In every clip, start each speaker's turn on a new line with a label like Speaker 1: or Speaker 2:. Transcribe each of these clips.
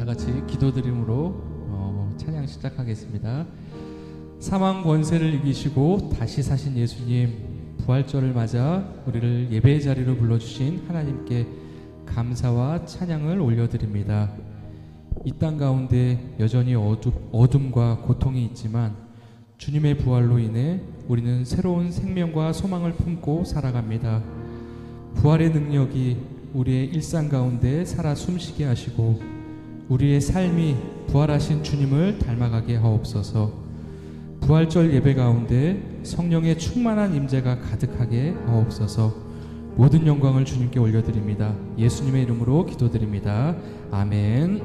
Speaker 1: 같이 기도드림으로 찬양 시작하겠습니다. 사망 권세를 이기시고 다시 사신 예수님, 부활절을 맞아 우리를 예배의 자리로 불러주신 하나님께 감사와 찬양을 올려드립니다. 이 땅 가운데 여전히 어둠과 고통이 있지만 주님의 부활로 인해 우리는 새로운 생명과 소망을 품고 살아갑니다. 부활의 능력이 우리의 일상 가운데 살아 숨쉬게 하시고 우리의 삶이 부활하신 주님을 닮아가게 하옵소서. 부활절 예배 가운데 성령의 충만한 임재가 가득하게 하옵소서. 모든 영광을 주님께 올려드립니다. 예수님의 이름으로 기도드립니다. 아멘.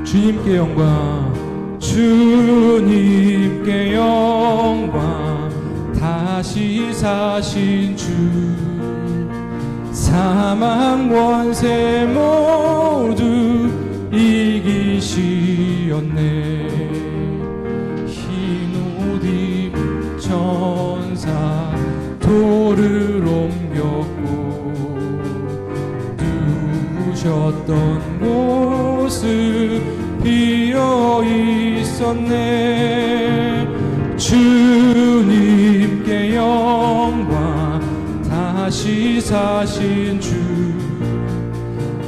Speaker 1: 주님께 영광, 주님께 영광, 다시 사신 주, 사망 권세 모두 이기시었네. 흰 옷 입은 천사 돌을 옮겼고 누우셨던 곳을 비어 있었네. 주님께 영광, 다시 사신 주,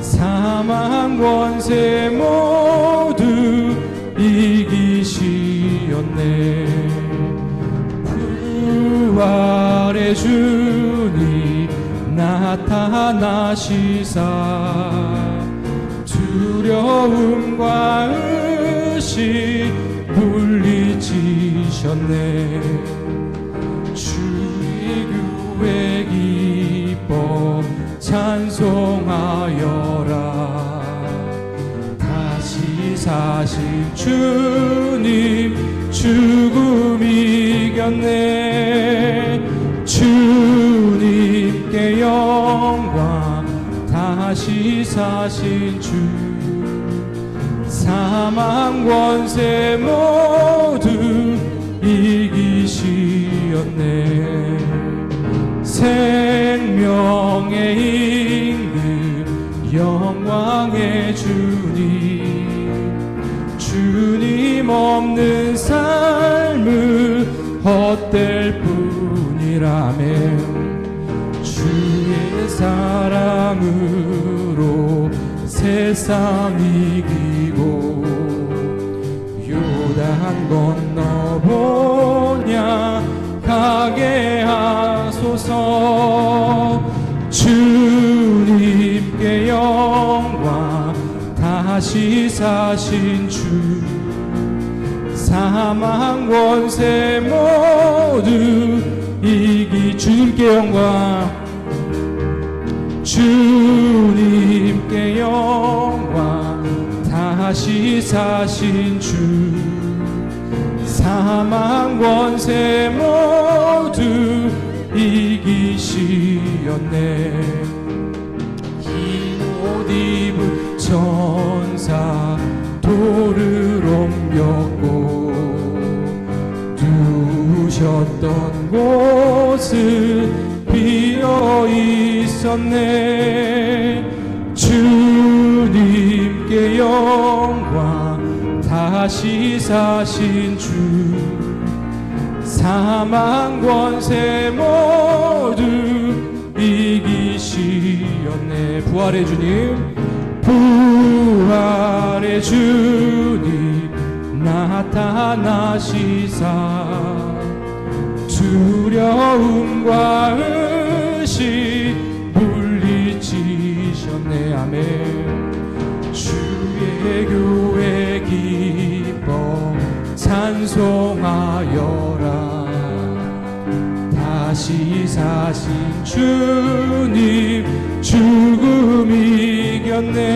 Speaker 1: 사망 권세 모두 이기시었네. 부활의 주님 나타나시사 두려움과 의식 물리치셨네. 주의 교회 기뻐 찬송하여라. 다시 사신 주님 죽음 이겼네. 주님께 영광, 다시 사신 주, 사망 권세 모두 이기시었네. 생명의 임금 영광의 주님, 주님 없는 삶을 헛될 뿐이라면 주의 사랑으로 세상 이기고 요단 건너보냐 가게 하소서. 주님께 영광, 다시 사신 주, 사망 권세 모두 주님께 영광, 주님께 영광, 다시 사신 주, 사망 권세 모두 이기시었네. 흰 옷 입은 천사 돌을 옮겼고 두셨던 곳을 비어 있었네. 주님께 영광, 다시 사신 주, 사망 권세 모두 이기시었네. 부활의 주님, 부활의 주님 나타나시사 두려움과 의식 물리치셨네. 아멘. 주의 교회 기뻐 찬송하여라. 다시 사신 주님 죽음 이겼네.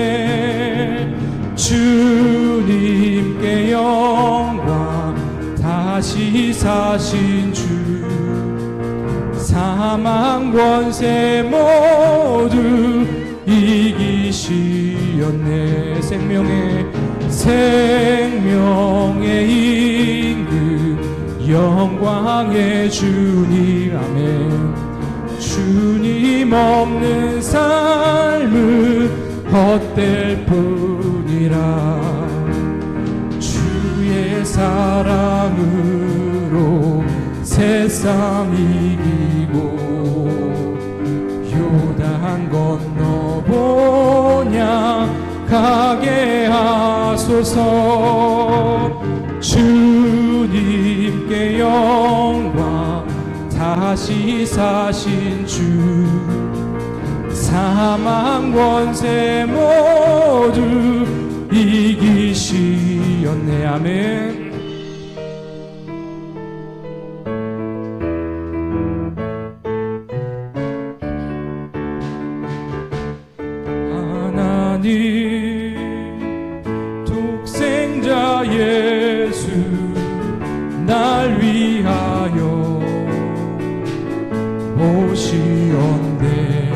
Speaker 1: 주님께 영광, 다시 사신 주, 사망 권세 모두 이기시었네. 생명의 임금 영광의 주님 아멘. 주님 없는 삶은 헛될 뿐이라 주의 사랑으로 세상 이기고 요단 건너보냐 가게 하소서. 주님께 영광 다시 사신 주 사망 권세 모두 이기시었네 아멘. 독생자 예수 날 위하여 오시었네.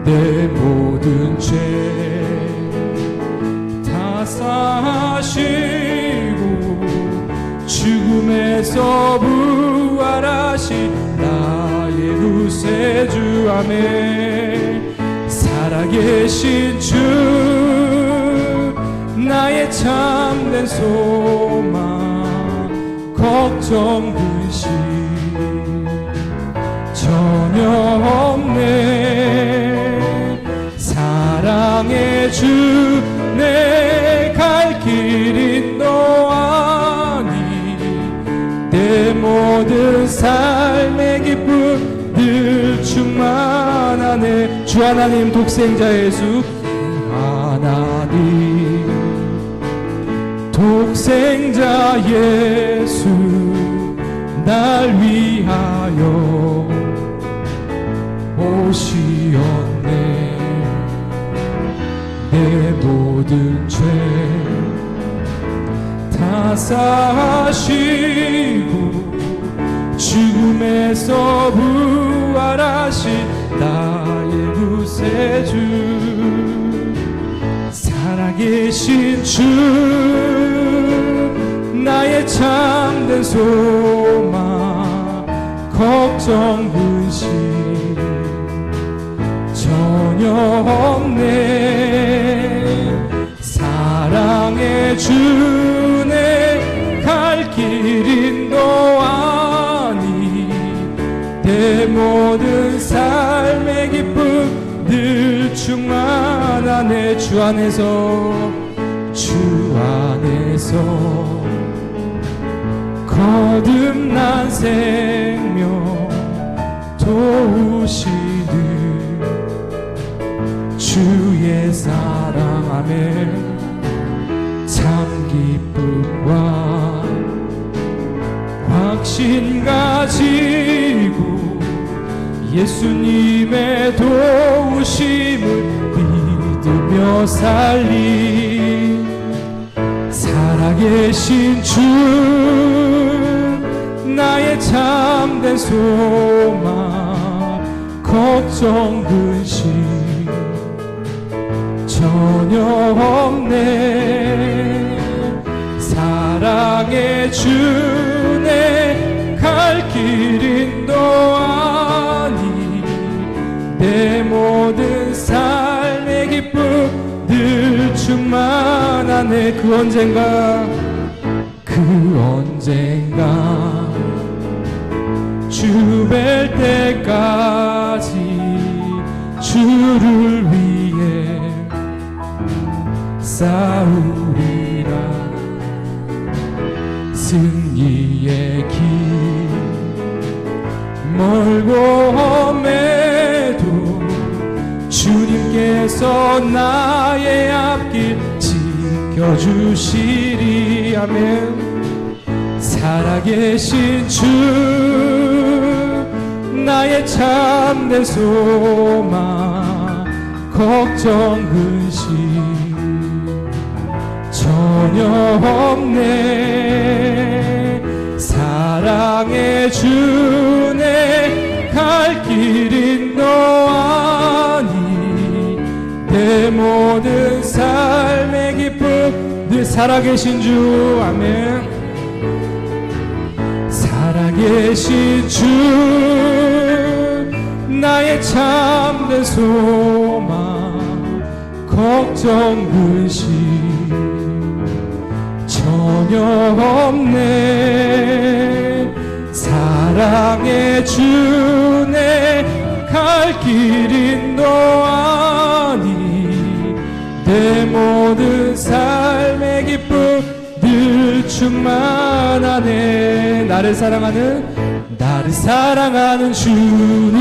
Speaker 1: 내 모든 죄 다 사하시고 죽음에서 부활하신 나의 구세주 아멘. 살아계신 주 나의 참된 소망 걱정 근심 전혀 없네. 사랑의 주 내 갈 길이 너 아니 내 모든 삶의 기쁨 늘 충만하네. 주 하나님 독생자 예수 하나님 독생자 예수 날 위하여 오시었네. 내 모든 죄 다 사하시고 죽음에서 부활하신 나의 구세주 살아계신 주 나의 참된 소망 걱정 근심 전혀 없네. 사랑의 주 내 갈 길인 너 아니 내 모든 삶의 기쁨 늘 충만하네. 주 안에서 거듭난 생명 도우시는 주의 사랑 아멘. 참 기쁨과 확신 가지고 예수님의 도우심을 믿으며 살리 살아계신 주 나의 참된 소망 걱정 근심 전혀 없네. 사랑의 주 내 갈 길인 너 아니 내 모든 삶의 기쁨 늘 충만하네. 그 언젠가 주 뵐 때까지 주를 위해 싸우리라. 승리의 길 멀고 험해도 주님께서 나의 앞길 지켜주시리 아멘. 살아계신 주 나의 참된 소망 걱정 근심 전혀 없네. 사랑의 주 내 갈 길인 너 아니 내 모든 삶의 기쁨 늘 살아계신 주 아멘. 살아계신 주 나의 참된 소망 걱정 근심 전혀 없네 사랑의 주내 갈 길인 너 아니 내 모든 삶의 기쁨 늘 충만하네 나를 사랑하는 주님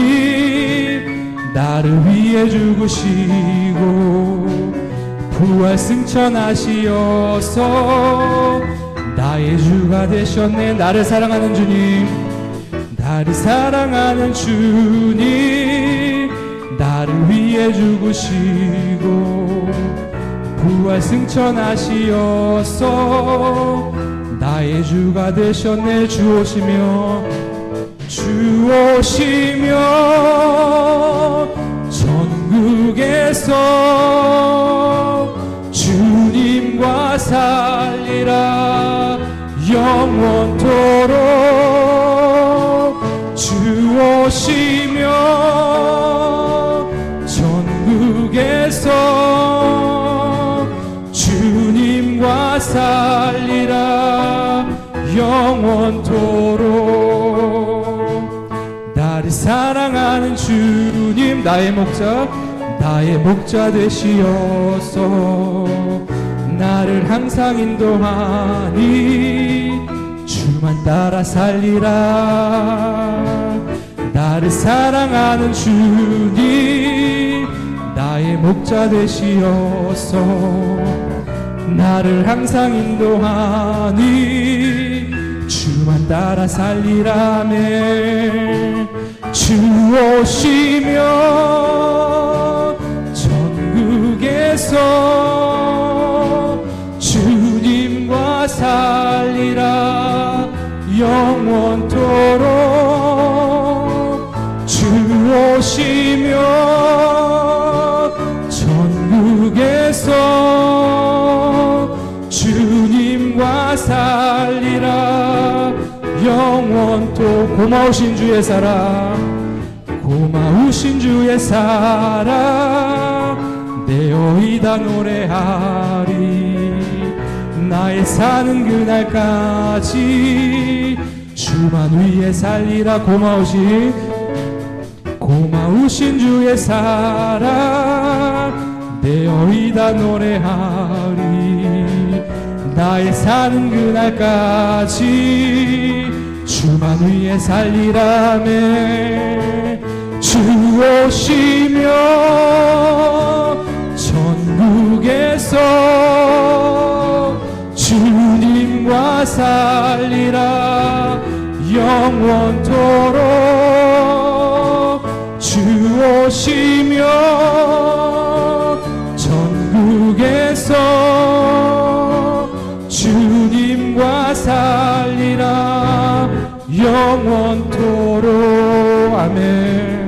Speaker 1: 나를 위해 죽으시고 부활 승천하시어서 나의 주가 되셨네 나를 사랑하는 주님 나를 위해 죽으시고 부활 승천하시어서 나의 주가 되셨네 주 오시며 전국에서 주님과 살리라 영원토록 주 오시며 전국에서 주님과 살리라 영원토록 나를 사랑하는 주님 나의 목자 되시어서 나를 항상 인도하니 주만 따라 살리라 나를 사랑하는 주님 나의 목자 되시어서 나를 항상 인도하니 주만 따라 살리라네 주 오시며 전국에서 주님과 살리라 영원토록 주 오시며 전국에서 주님과 살리라 영원토록 고마우신 주의 사랑 내어이다 노래하리 나의 사는 그날까지 주만 위해 살리라 고마우신 주의 사랑 내어이다 노래하리 나의 사는 그날까지 주만 위해 살리라네 주 오시며 전국에서 주님과 살리라 영원토록 주 오시며 전국에서 주님과 살리라 영원토록 아멘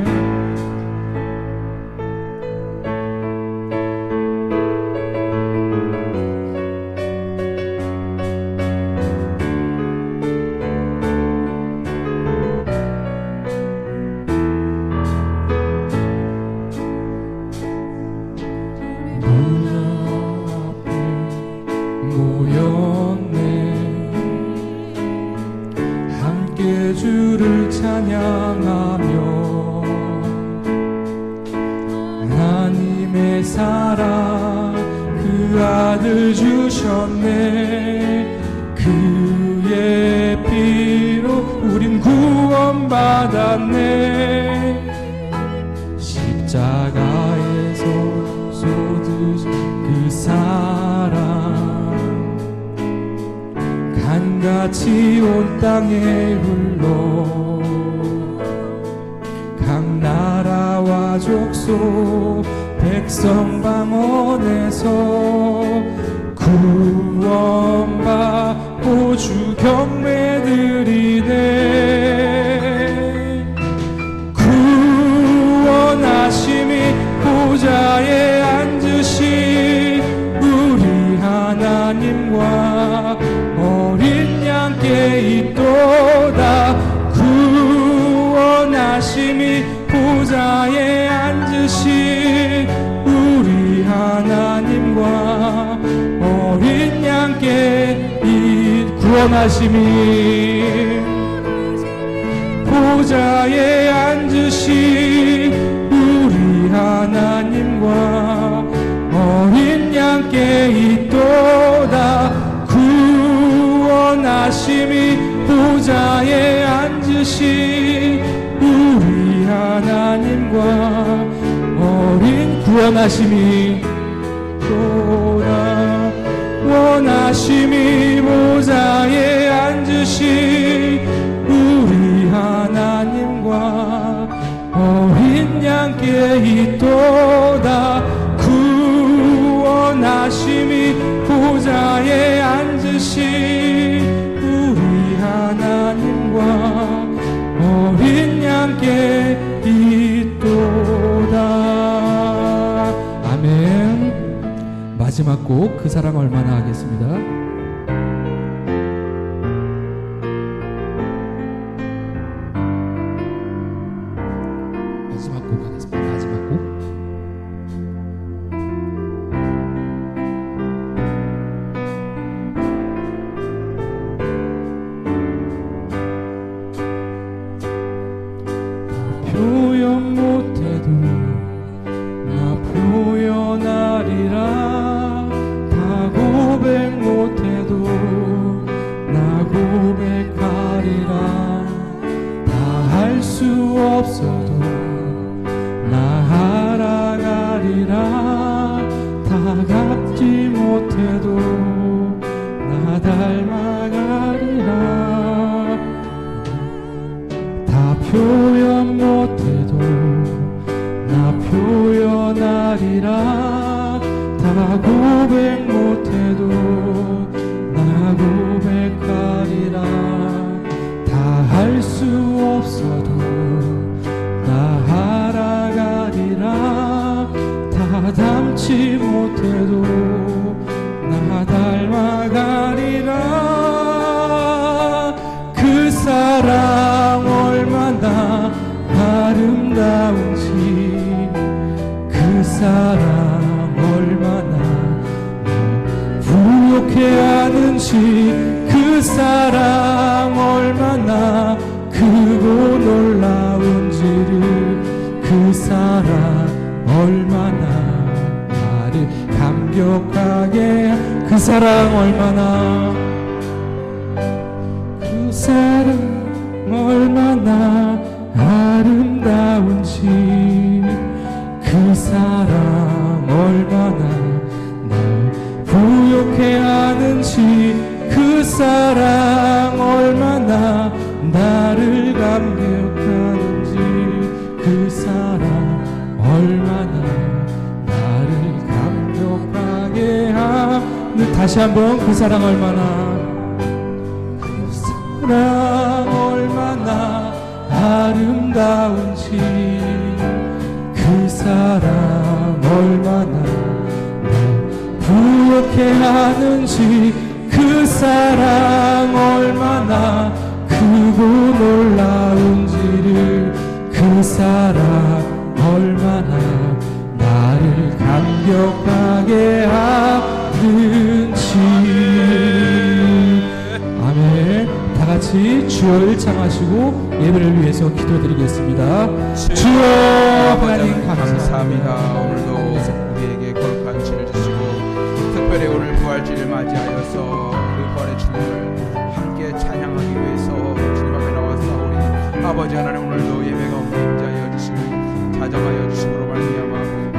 Speaker 1: 주를 찬양하며 하나님의 사랑 그 아들 주셨네 그의 피로 우린 구원받았네 십자가에서 쏟으신 그 사랑 강같이 온 땅에 흘러 각 나라와 족속 백성 방언에서 구원받고 주 경배드리네 구원하심이 보좌에 앉으신 우리 하나님과 어린 양께 있도다 보좌에 앉으신 우리 하나님과 어린 양께 이 구원하심이 보좌에 앉으신 우리 하나님과 어린 양께 있도다 구원하심이 보좌에 앉으신 우리 하나님과 어린 구원하심이 또다 원하심이 보좌에 앉으신 우리 하나님과 어린 양께 있도다 구원하심이 보좌에 앉으신 우리 하나님과 어린 양께 있도다. 아멘. 마지막 곡 그 사랑 얼마나 하겠습니다. 마지막 곡 하겠습니다. 마지막 곡. 표현 못해도 나 표현하리라 다 고백 못해도 나 고백하리라 다 할 수 없어도 나 알아가리라 다 갚지 못해도 나 닮아가리라 다 표현 못해도 나 표현하리라 다 고백 못해도 나 고백하리라 다 할 수 없어도 나 알아가리라 다 닮지 못해도 나 닮아가리라 그 사랑 얼마나 아름다운지 그 사랑 얼마나 부욕해 하는지 그 사랑 얼마나 크고 놀라운지를 그 사랑 얼마나 나를 감격하게 그 사랑 얼마나 그 사랑 얼마나 아름다운지 그 사랑 얼마나 날 부욕해 하는지 그 사랑 얼마나 나를 감격하는지 그 사랑 얼마나 나를 감격하게 하는 다시 한번 그 사랑 얼마나 그 사랑 얼마나 아름다운지 그 사랑 얼마나 날 부욕해 하는지 그 사랑 얼마나 크고 놀라운지를 그 사랑 얼마나 나를 감격하게 하는지. 아멘. 다같이 주여를 창하시고 예배를 위해서 기도드리겠습니다. 주여 하나님 감사합니다.
Speaker 2: 오늘도 우리에게 거룩한 주를 주시고 특별히 오늘 부활주를 맞이하여서 그 부활의 주님을 함께 찬양하기 위해서 주님 앞에 나왔사오니 아버지 하나님 오늘도 예배 가운데 임자하여 주시고 자정하여 주심으로 말미암아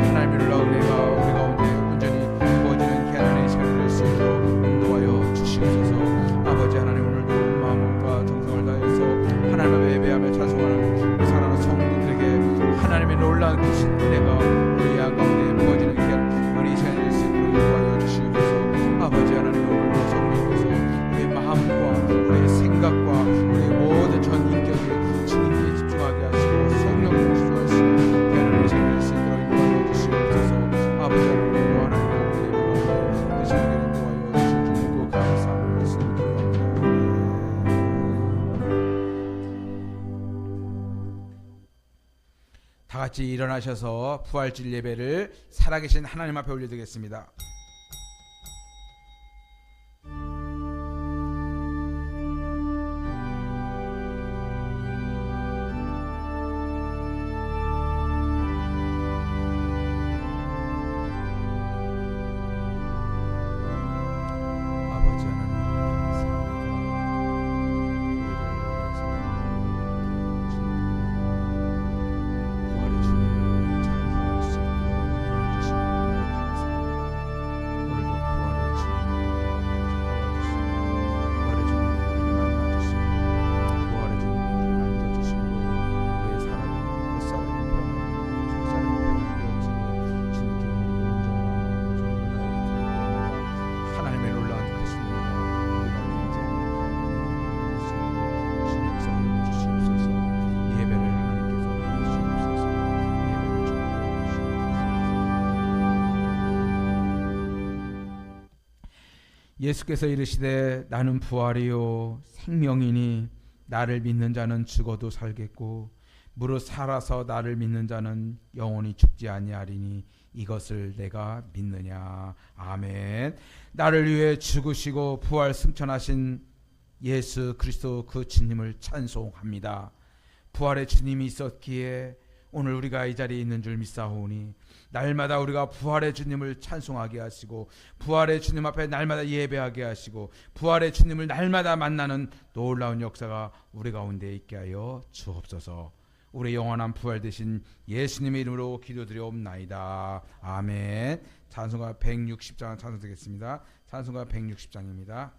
Speaker 2: 하나님의 놀라운 은혜가 우리 가운데 온전히 부어지는 개난의 시간이 될 수 있도록 인도하여 주시옵소서. 아버지 하나님 오늘도 마음과 정성을 다해서 하나님 앞에 예배하며 찬송하는 사랑하는 성도들에게 하나님의 놀라운 크신 은혜가 우리 가운데 부어지는 은혜의 시간이 될 수 있도록 인도하여 주시옵소서. 아버지 하나님 오늘도 성령께서 우리의 마음과 우리의 생각과 우리의 모든 전 인격을 주님께 집중하게 하시고 성령을 주소하시는 하나님의 시간이 될 수 있도록 같이 일어나셔서 부활절 예배를 살아계신 하나님 앞에 올려드리겠습니다. 아버지 하나님 예수께서 이르시되 나는 부활이요 생명이니 나를 믿는 자는 죽어도 살겠고 무릇 살아서 나를 믿는 자는 영원히 죽지 아니하리니 이것을 내가 믿느냐. 아멘. 나를 위해 죽으시고 부활 승천하신 예수 그리스도 그 주님을 찬송합니다. 부활의 주님이 있었기에 오늘 우리가 이 자리에 있는 줄 믿사오니 날마다 우리가 부활의 주님을 찬송하게 하시고 부활의 주님 앞에 날마다 예배하게 하시고 부활의 주님을 날마다 만나는 놀라운 역사가 우리 가운데 있게 하여 주옵소서. 우리 영원한 부활 되신 예수님의 이름으로 기도드리옵나이다. 아멘. 찬송가 160장 찬송드리겠습니다. 찬송가 160장입니다.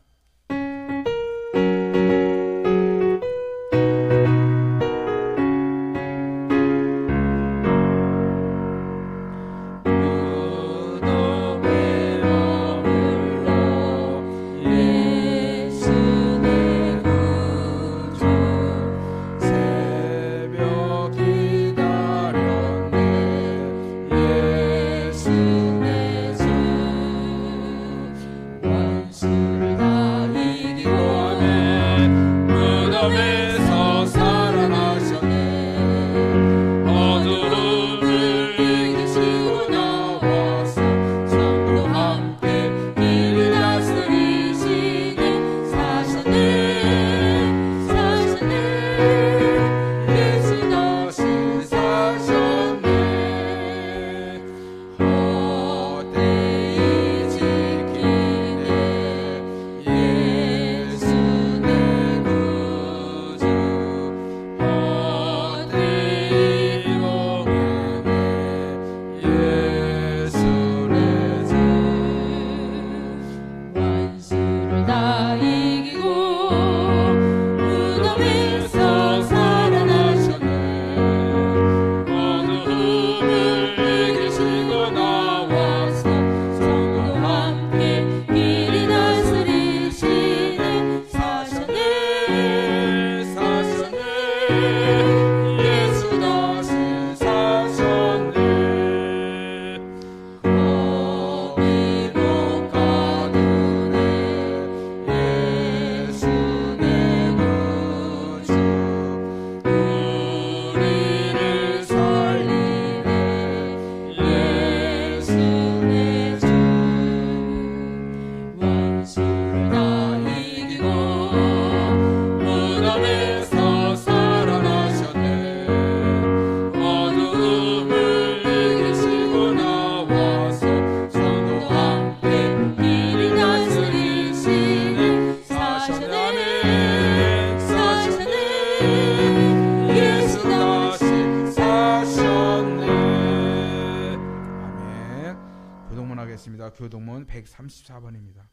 Speaker 2: 교동문 134번입니다.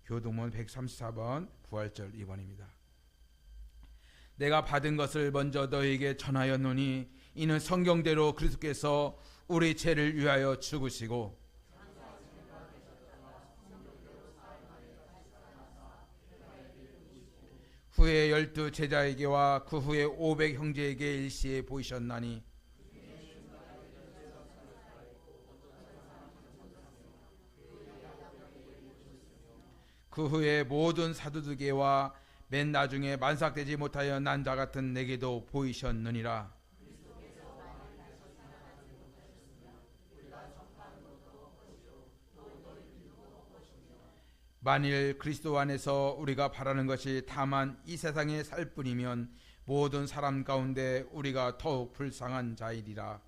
Speaker 2: 교동문 134번 부활절 2번입니다. 내가 받은 것을 먼저 너희에게 전하였노니 이는 성경대로 그리스도께서 우리 죄를 위하여 죽으시고 후에 12 제자에게와 그 후에 500 형제에게 일시에 보이셨나니 그 후에 모든 사도들에게와 맨 나중에 만삭되지 못하여 난 자 같은 내게도 보이셨느니라. 만일 그리스도 안에서 우리가 바라는 것이 다만 이 세상에 살 뿐이면 모든 사람 가운데 우리가 더욱 불쌍한 자이리라.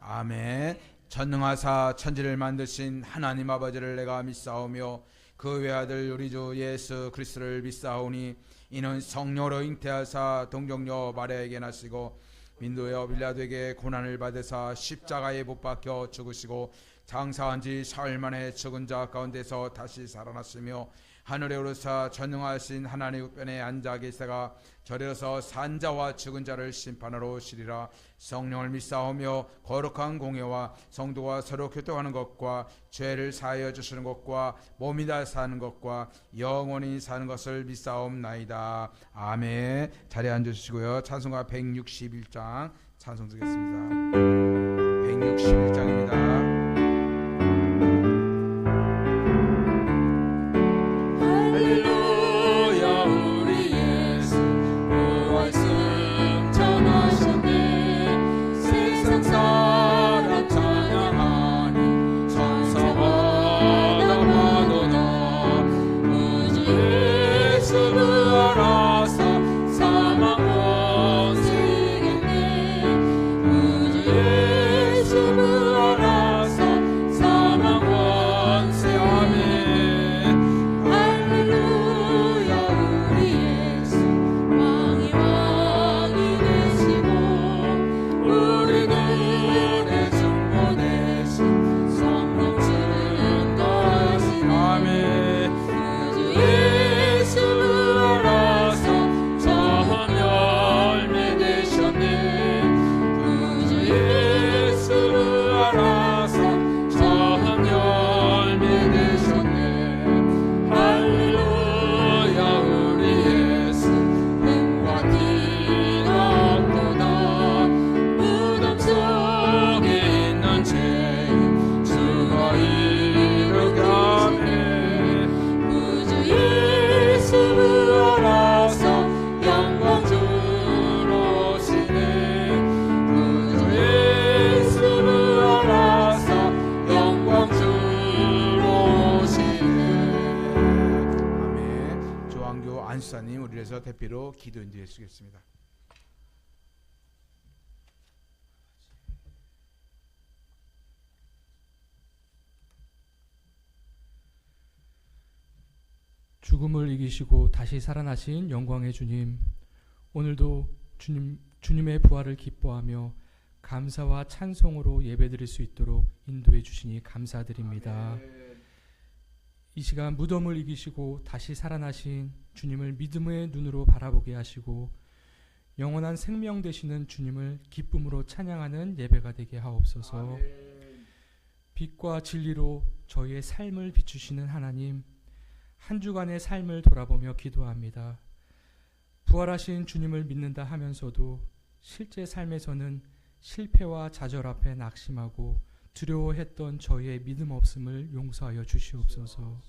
Speaker 2: 아멘. 전능하사 천지를 만드신 하나님 아버지를 내가 믿사오며 그 외아들 우리 주 예수 그리스도를 믿사오니 이는 성령으로 잉태하사 동정녀 마리아에게 나시고 민도여 빌라도에게 고난을 받으사 십자가에 못 박혀 죽으시고 장사한 지 사흘 만에 죽은 자 가운데서 다시 살아났으며 하늘에 오르사 전능하신 하나님 우편에 앉아 계시다가 저리로서 산자와 죽은 자를 심판하러 오시리라. 성령을 믿사오며 거룩한 공예와 성도와 서로 교통하는 것과 죄를 사하여 주시는 것과 몸이 다 사는 것과 영원히 사는 것을 믿사옵나이다. 아멘. 자리에 앉으시고요. 찬송가 161장 찬송 드리겠습니다. 161장입니다. 안수사님 우리 위해서 대표로 기도 인도해 주시겠습니다.
Speaker 1: 죽음을 이기시고 다시 살아나신 영광의 주님, 오늘도 주님의 부활을 기뻐하며 감사와 찬송으로 예배드릴 수 있도록 인도해 주시니 감사드립니다.
Speaker 2: 아멘.
Speaker 1: 이 시간 무덤을 이기시고 다시 살아나신 주님을 믿음의 눈으로 바라보게 하시고 영원한 생명 되시는 주님을 기쁨으로 찬양하는 예배가 되게 하옵소서.
Speaker 2: 아멘.
Speaker 1: 빛과 진리로 저희의 삶을 비추시는 하나님, 한 주간의 삶을 돌아보며 기도합니다. 부활하신 주님을 믿는다 하면서도 실제 삶에서는 실패와 좌절 앞에 낙심하고 두려워했던 저희의 믿음 없음을 용서하여 주시옵소서.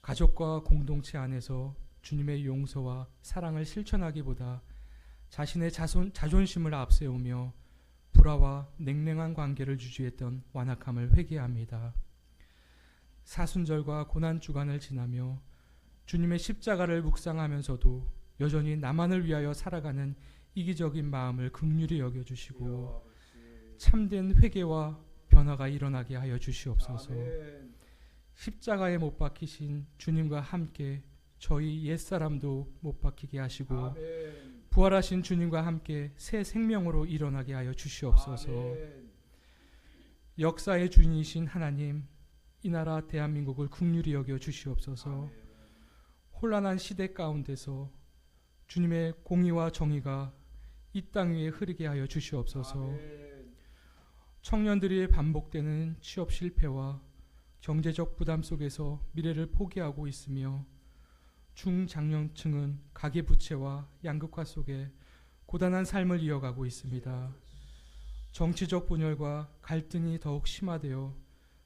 Speaker 1: 가족과 공동체 안에서 주님의 용서와 사랑을 실천하기보다 자신의 자존심을 앞세우며 불화와 냉랭한 관계를 유지했던 완악함을 회개합니다. 사순절과 고난주간을 지나며 주님의 십자가를 묵상하면서도 여전히 나만을 위하여 살아가는 이기적인 마음을 긍휼히 여겨주시고 참된 회개와 변화가 일어나게 하여 주시옵소서.
Speaker 2: 아멘.
Speaker 1: 십자가에 못 박히신 주님과 함께 저희 옛사람도 못 박히게 하시고
Speaker 2: 아멘.
Speaker 1: 부활하신 주님과 함께 새 생명으로 일어나게 하여 주시옵소서.
Speaker 2: 아멘.
Speaker 1: 역사의 주인이신 하나님, 이 나라 대한민국을 긍휼히 여겨 주시옵소서.
Speaker 2: 아멘.
Speaker 1: 혼란한 시대 가운데서 주님의 공의와 정의가 이 땅 위에 흐르게 하여 주시옵소서.
Speaker 2: 아멘.
Speaker 1: 청년들이 반복되는 취업 실패와 경제적 부담 속에서 미래를 포기하고 있으며 중장년층은 가계부채와 양극화 속에 고단한 삶을 이어가고 있습니다. 정치적 분열과 갈등이 더욱 심화되어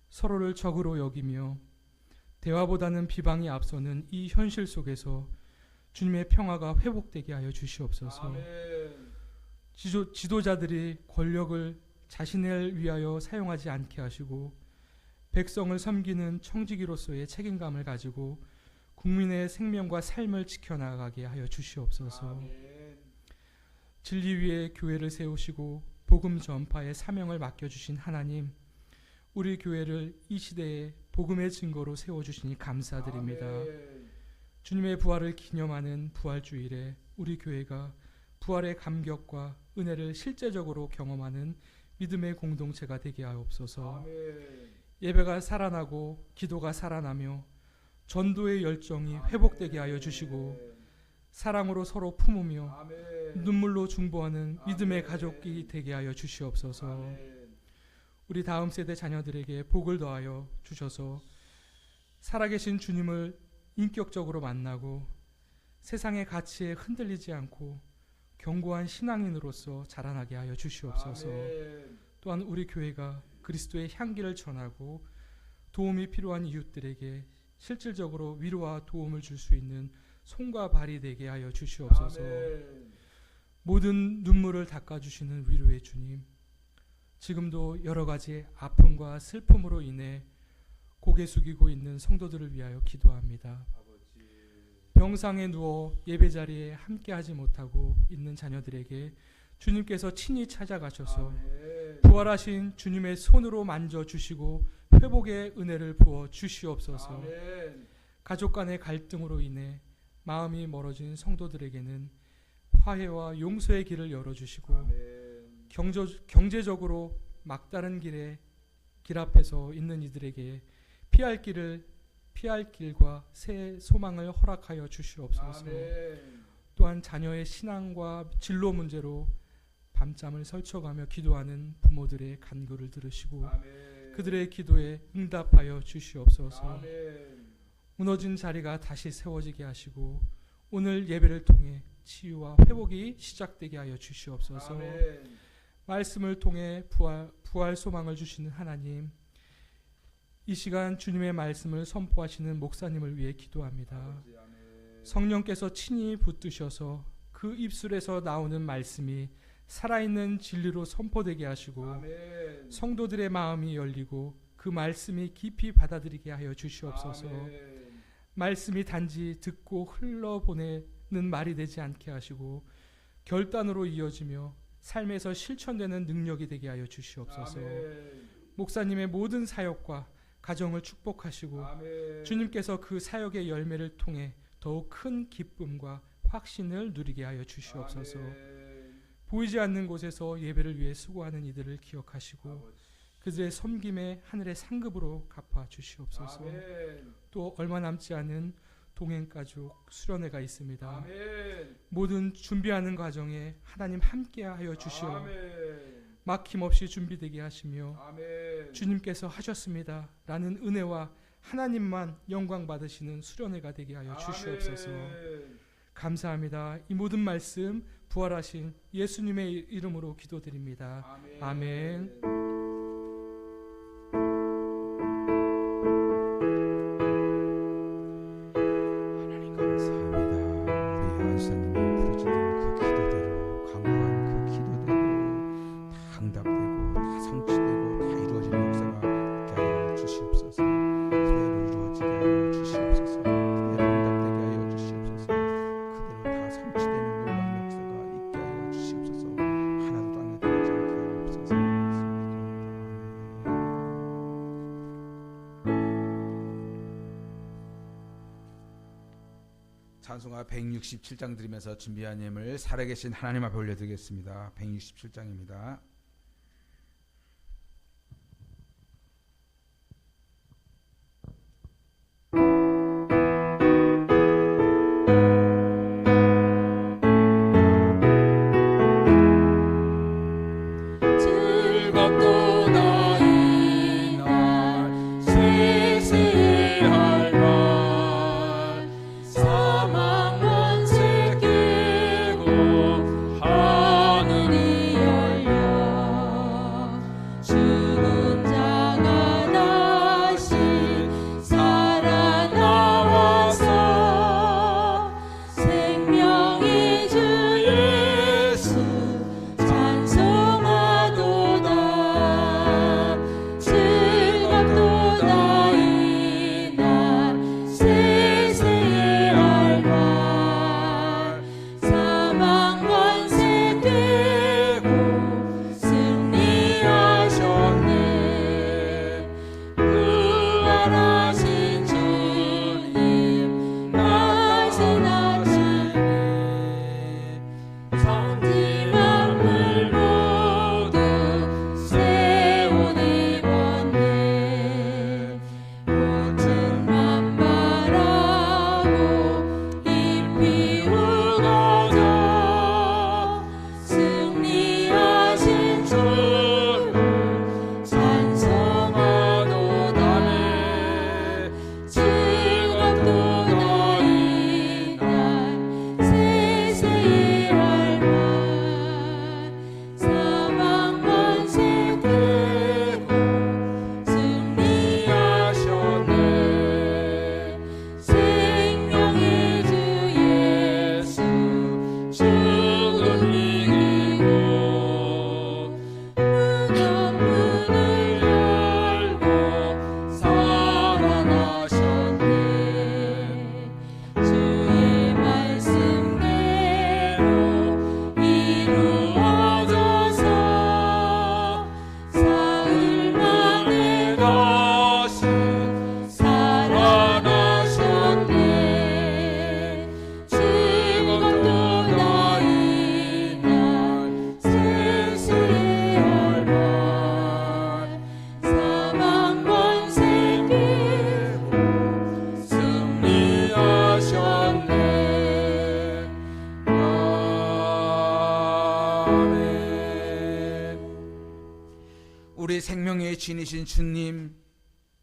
Speaker 1: 서로를 적으로 여기며 대화보다는 비방이 앞서는 이 현실 속에서 주님의 평화가 회복되게 하여 주시옵소서.
Speaker 2: 아멘.
Speaker 1: 지도자들이 권력을 자신을 위하여 사용하지 않게 하시고 백성을 섬기는 청지기로서의 책임감을 가지고 국민의 생명과 삶을 지켜나가게 하여 주시옵소서.
Speaker 2: 아멘.
Speaker 1: 진리 위에 교회를 세우시고 복음 전파의 사명을 맡겨주신 하나님, 우리 교회를 이 시대에 복음의 증거로 세워주시니 감사드립니다.
Speaker 2: 아멘.
Speaker 1: 주님의 부활을 기념하는 부활주일에 우리 교회가 부활의 감격과 은혜를 실제적으로 경험하는 믿음의 공동체가 되게 하옵소서.
Speaker 2: 아멘.
Speaker 1: 예배가 살아나고 기도가 살아나며 전도의 열정이 회복되게 하여 주시고 사랑으로 서로 품으며
Speaker 2: 아멘.
Speaker 1: 눈물로 중보하는 믿음의
Speaker 2: 아멘.
Speaker 1: 가족이 되게 하여 주시옵소서.
Speaker 2: 아멘.
Speaker 1: 우리 다음 세대 자녀들에게 복을 더하여 주셔서 살아계신 주님을 인격적으로 만나고 세상의 가치에 흔들리지 않고 견고한 신앙인으로서 자라나게 하여 주시옵소서.
Speaker 2: 아멘.
Speaker 1: 또한 우리 교회가 그리스도의 향기를 전하고 도움이 필요한 이웃들에게 실질적으로 위로와 도움을 줄 수 있는 손과 발이 되게 하여 주시옵소서.
Speaker 2: 아멘.
Speaker 1: 모든 눈물을 닦아주시는 위로의 주님, 지금도 여러 가지 아픔과 슬픔으로 인해 고개 숙이고 있는 성도들을 위하여 기도합니다.
Speaker 2: 아버지.
Speaker 1: 병상에 누워 예배자리에 함께하지 못하고 있는 자녀들에게 주님께서 친히 찾아가셔서
Speaker 2: 아멘.
Speaker 1: 부활하신 주님의 손으로 만져주시고 회복의 은혜를 부어 주시옵소서.
Speaker 2: 아멘.
Speaker 1: 가족 간의 갈등으로 인해 마음이 멀어진 성도들에게는 화해와 용서의 길을 열어주시고
Speaker 2: 아멘.
Speaker 1: 경제적으로 막다른 길 앞에서 있는 이들에게 피할 길과 새 소망을 허락하여 주시옵소서.
Speaker 2: 아멘.
Speaker 1: 또한 자녀의 신앙과 진로 문제로 밤잠을 설쳐가며 기도하는 부모들의 간구를 들으시고
Speaker 2: 아멘.
Speaker 1: 그들의 기도에 응답하여 주시옵소서.
Speaker 2: 아멘.
Speaker 1: 무너진 자리가 다시 세워지게 하시고 오늘 예배를 통해 치유와 회복이 시작되게 하여 주시옵소서.
Speaker 2: 아멘.
Speaker 1: 말씀을 통해 부활 소망을 주시는 하나님, 이 시간 주님의 말씀을 선포하시는 목사님을 위해 기도합니다.
Speaker 2: 아버지, 아멘.
Speaker 1: 성령께서 친히 붙드셔서 그 입술에서 나오는 말씀이 살아있는 진리로 선포되게 하시고
Speaker 2: 아멘.
Speaker 1: 성도들의 마음이 열리고 그 말씀이 깊이 받아들이게 하여 주시옵소서.
Speaker 2: 아멘.
Speaker 1: 말씀이 단지 듣고 흘러보내는 말이 되지 않게 하시고 결단으로 이어지며 삶에서 실천되는 능력이 되게 하여 주시옵소서.
Speaker 2: 아멘.
Speaker 1: 목사님의 모든 사역과 가정을 축복하시고
Speaker 2: 아멘.
Speaker 1: 주님께서 그 사역의 열매를 통해 더욱 큰 기쁨과 확신을 누리게 하여 주시옵소서.
Speaker 2: 아멘.
Speaker 1: 보이지 않는 곳에서 예배를 위해 수고하는 이들을 기억하시고
Speaker 2: 아버지.
Speaker 1: 그들의 섬김에 하늘의 상급으로 갚아 주시옵소서.
Speaker 2: 아멘.
Speaker 1: 또 얼마 남지 않은 동행가족 수련회가 있습니다.
Speaker 2: 아멘.
Speaker 1: 모든 준비하는 과정에 하나님 함께하여 주시오
Speaker 2: 아멘.
Speaker 1: 막힘없이 준비되게 하시며
Speaker 2: 아멘.
Speaker 1: 주님께서 하셨습니다 라는 은혜와 하나님만 영광 받으시는 수련회가 되게 하여 주시옵소서.
Speaker 2: 아멘.
Speaker 1: 감사합니다. 이 모든 말씀 부활하신 예수님의 이름으로 기도드립니다.
Speaker 2: 아멘.
Speaker 1: 아멘.
Speaker 2: 하나님 감사합니다. 우리 안사님이 부르짖는 그 기도대로, 강구한 그 기도대로 다 응답되고 다 성취되고 다 이루어지는 역사가 있게 하여 주시옵소서. 그대로 이루어지게 하여 주시옵소서. 그대로 응답되게 하여 주시옵소서. 그대로 다 성취되는 놀라운 역사가 있게 하여 주시옵소서. 하나도 땅에 들어가지 않게 하옵소서. 찬송가 167장 드리면서 준비한 예물 살아계신 하나님 앞에 올려드리겠습니다. 167장입니다.
Speaker 3: 즐겁고 나의 날 시시할 날 사망 원수 깨고 하늘이 열려 죽은 자가 다시 살아나와서 생명의 주 예수
Speaker 2: 우리 생명의 주인이신 주님,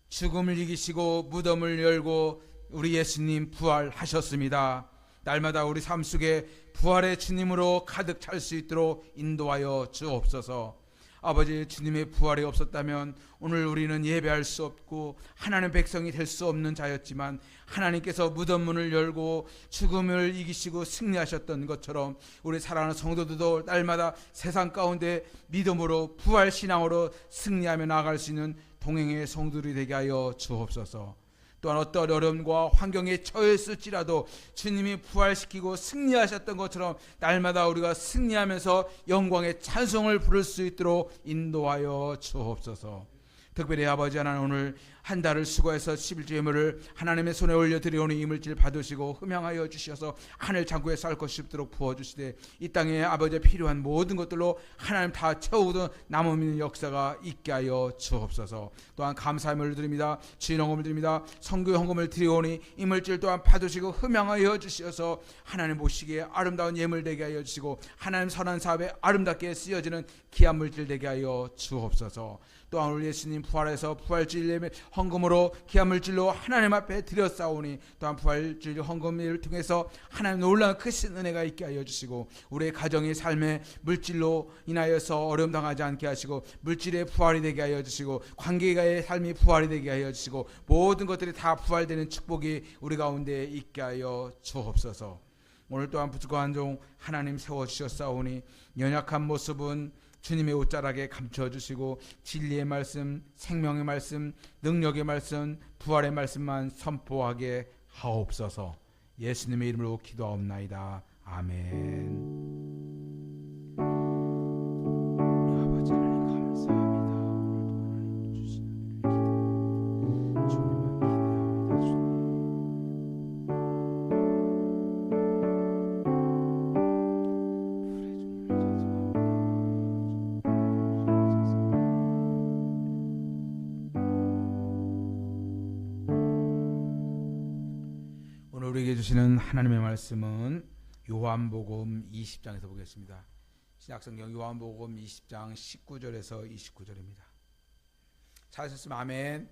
Speaker 2: 죽음을 이기시고 무덤을 열고 우리 예수님 부활하셨습니다. 날마다 우리 삶 속에 부활의 주님으로 가득 찰 수 있도록 인도하여 주옵소서. 아버지, 주님의 부활이 없었다면 오늘 우리는 예배할 수 없고 하나님의 백성이 될 수 없는 자였지만, 하나님께서 무덤 문을 열고 죽음을 이기시고 승리하셨던 것처럼 우리 사랑하는 성도들도 날마다 세상 가운데 믿음으로 부활신앙으로 승리하며 나아갈 수 있는 동행의 성도들이 되게 하여 주옵소서. 또한 어떤 어려움과 환경에 처했을지라도 주님이 부활시키고 승리하셨던 것처럼 날마다 우리가 승리하면서 영광의 찬송을 부를 수 있도록 인도하여 주옵소서. 특별히 아버지 하나님, 오늘 한 달을 수고해서 11주 예물을 하나님의 손에 올려드리오니 이물질 받으시고 흠양하여 주셔서 하늘 창고에 쌀 것이 쉽도록 부어주시되, 이 땅에 아버지의 필요한 모든 것들로 하나님 다 채우던 남은 역사가 있게 하여 주옵소서. 또한 감사함을 드립니다. 진홍금을 드립니다. 성교 헌금을 드리오니 이물질 또한 받으시고 흠양하여 주셔서 하나님 보시기에 아름다운 예물 되게 하여 주시고 하나님 선한 사업에 아름답게 쓰여지는 귀한 물질 되게 하여 주옵소서. 또한 우리 예수님 부활해서 부활주일 예배 헌금으로 귀한 물질로 하나님 앞에 드렸사오니, 또한 부활주일 헌금을 통해서 하나님 놀라운 크신 은혜가 있게 하여 주시고, 우리의 가정의 삶의 물질로 인하여서 어려움 당하지 않게 하시고, 물질의 부활이 되게 하여 주시고, 관계가의 삶이 부활이 되게 하여 주시고, 모든 것들이 다 부활되는 축복이 우리 가운데 있게 하여 주옵소서. 오늘 또한 부족한 종 하나님 세워주셨사오니 연약한 모습은 주님의 옷자락에 감춰주시고 진리의 말씀, 생명의 말씀, 능력의 말씀, 부활의 말씀만 선포하게 하옵소서. 예수님의 이름으로 기도하옵나이다. 아멘. 아버지 하나님 감사합니다. 오늘도 하나님 주신 은혜를 기대합니다. 주님만 우리에게 주시는 하나님의 말씀은 요한복음 20장에서 보겠습니다. 신약성경 요한복음 20장 19절에서 29절입니다. 찾으셨으면 아멘.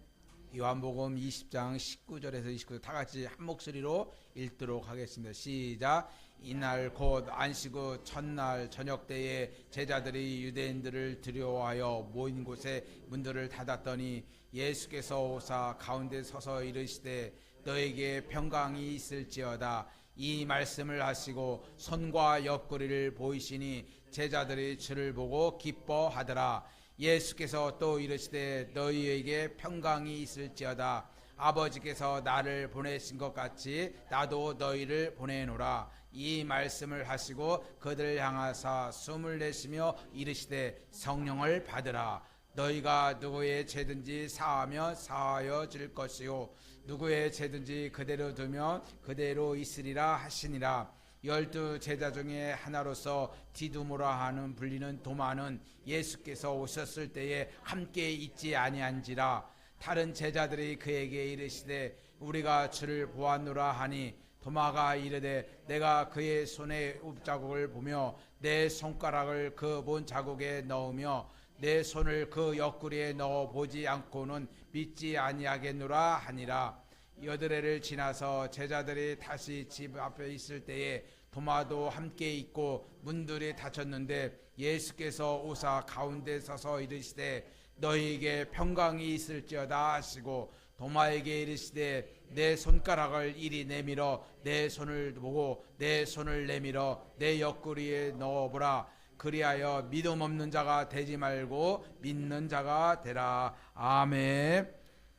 Speaker 2: 요한복음 20장 19절에서 29절 다 같이 한 목소리로 읽도록 하겠습니다. 시작. 이날 곧 안식 후 첫날 저녁 때에 제자들이 유대인들을 두려워하여 모인 곳에 문들을 닫았더니 예수께서 오사 가운데 서서 이르시되 너에게 평강이 있을지어다. 이 말씀을 하시고 손과 옆구리를 보이시니 제자들이 주를 보고 기뻐하더라. 예수께서 또 이르시되 너희에게 평강이 있을지어다. 아버지께서 나를 보내신 것 같이 나도 너희를 보내노라. 이 말씀을 하시고 그들을 향하사 숨을 내쉬며 이르시되 성령을 받으라. 너희가 누구의 죄든지 사하면 사하여 줄 것이요 누구의 죄든지 그대로 두면 그대로 있으리라 하시니라. 12 제자 중에 하나로서 디두모라 하는 불리는 도마는 예수께서 오셨을 때에 함께 있지 아니한지라. 다른 제자들이 그에게 이르시되 우리가 주를 보았노라 하니 도마가 이르되 내가 그의 손에 읍자국을 보며 내 손가락을 그 본 자국에 넣으며 내 손을 그 옆구리에 넣어 보지 않고는 믿지 아니하겠노라 하니라. 여드레를 지나서 제자들이 다시 집 앞에 있을 때에 도마도 함께 있고 문들이 닫혔는데 예수께서 오사 가운데 서서 이르시되 너희에게 평강이 있을지어다 하시고 도마에게 이르시되 내 손가락을 이리 내밀어 내 손을 보고 내 손을 내밀어 내 옆구리에 넣어보라. 그리하여 믿음 없는 자가 되지 말고 믿는 자가 되라. 아멘.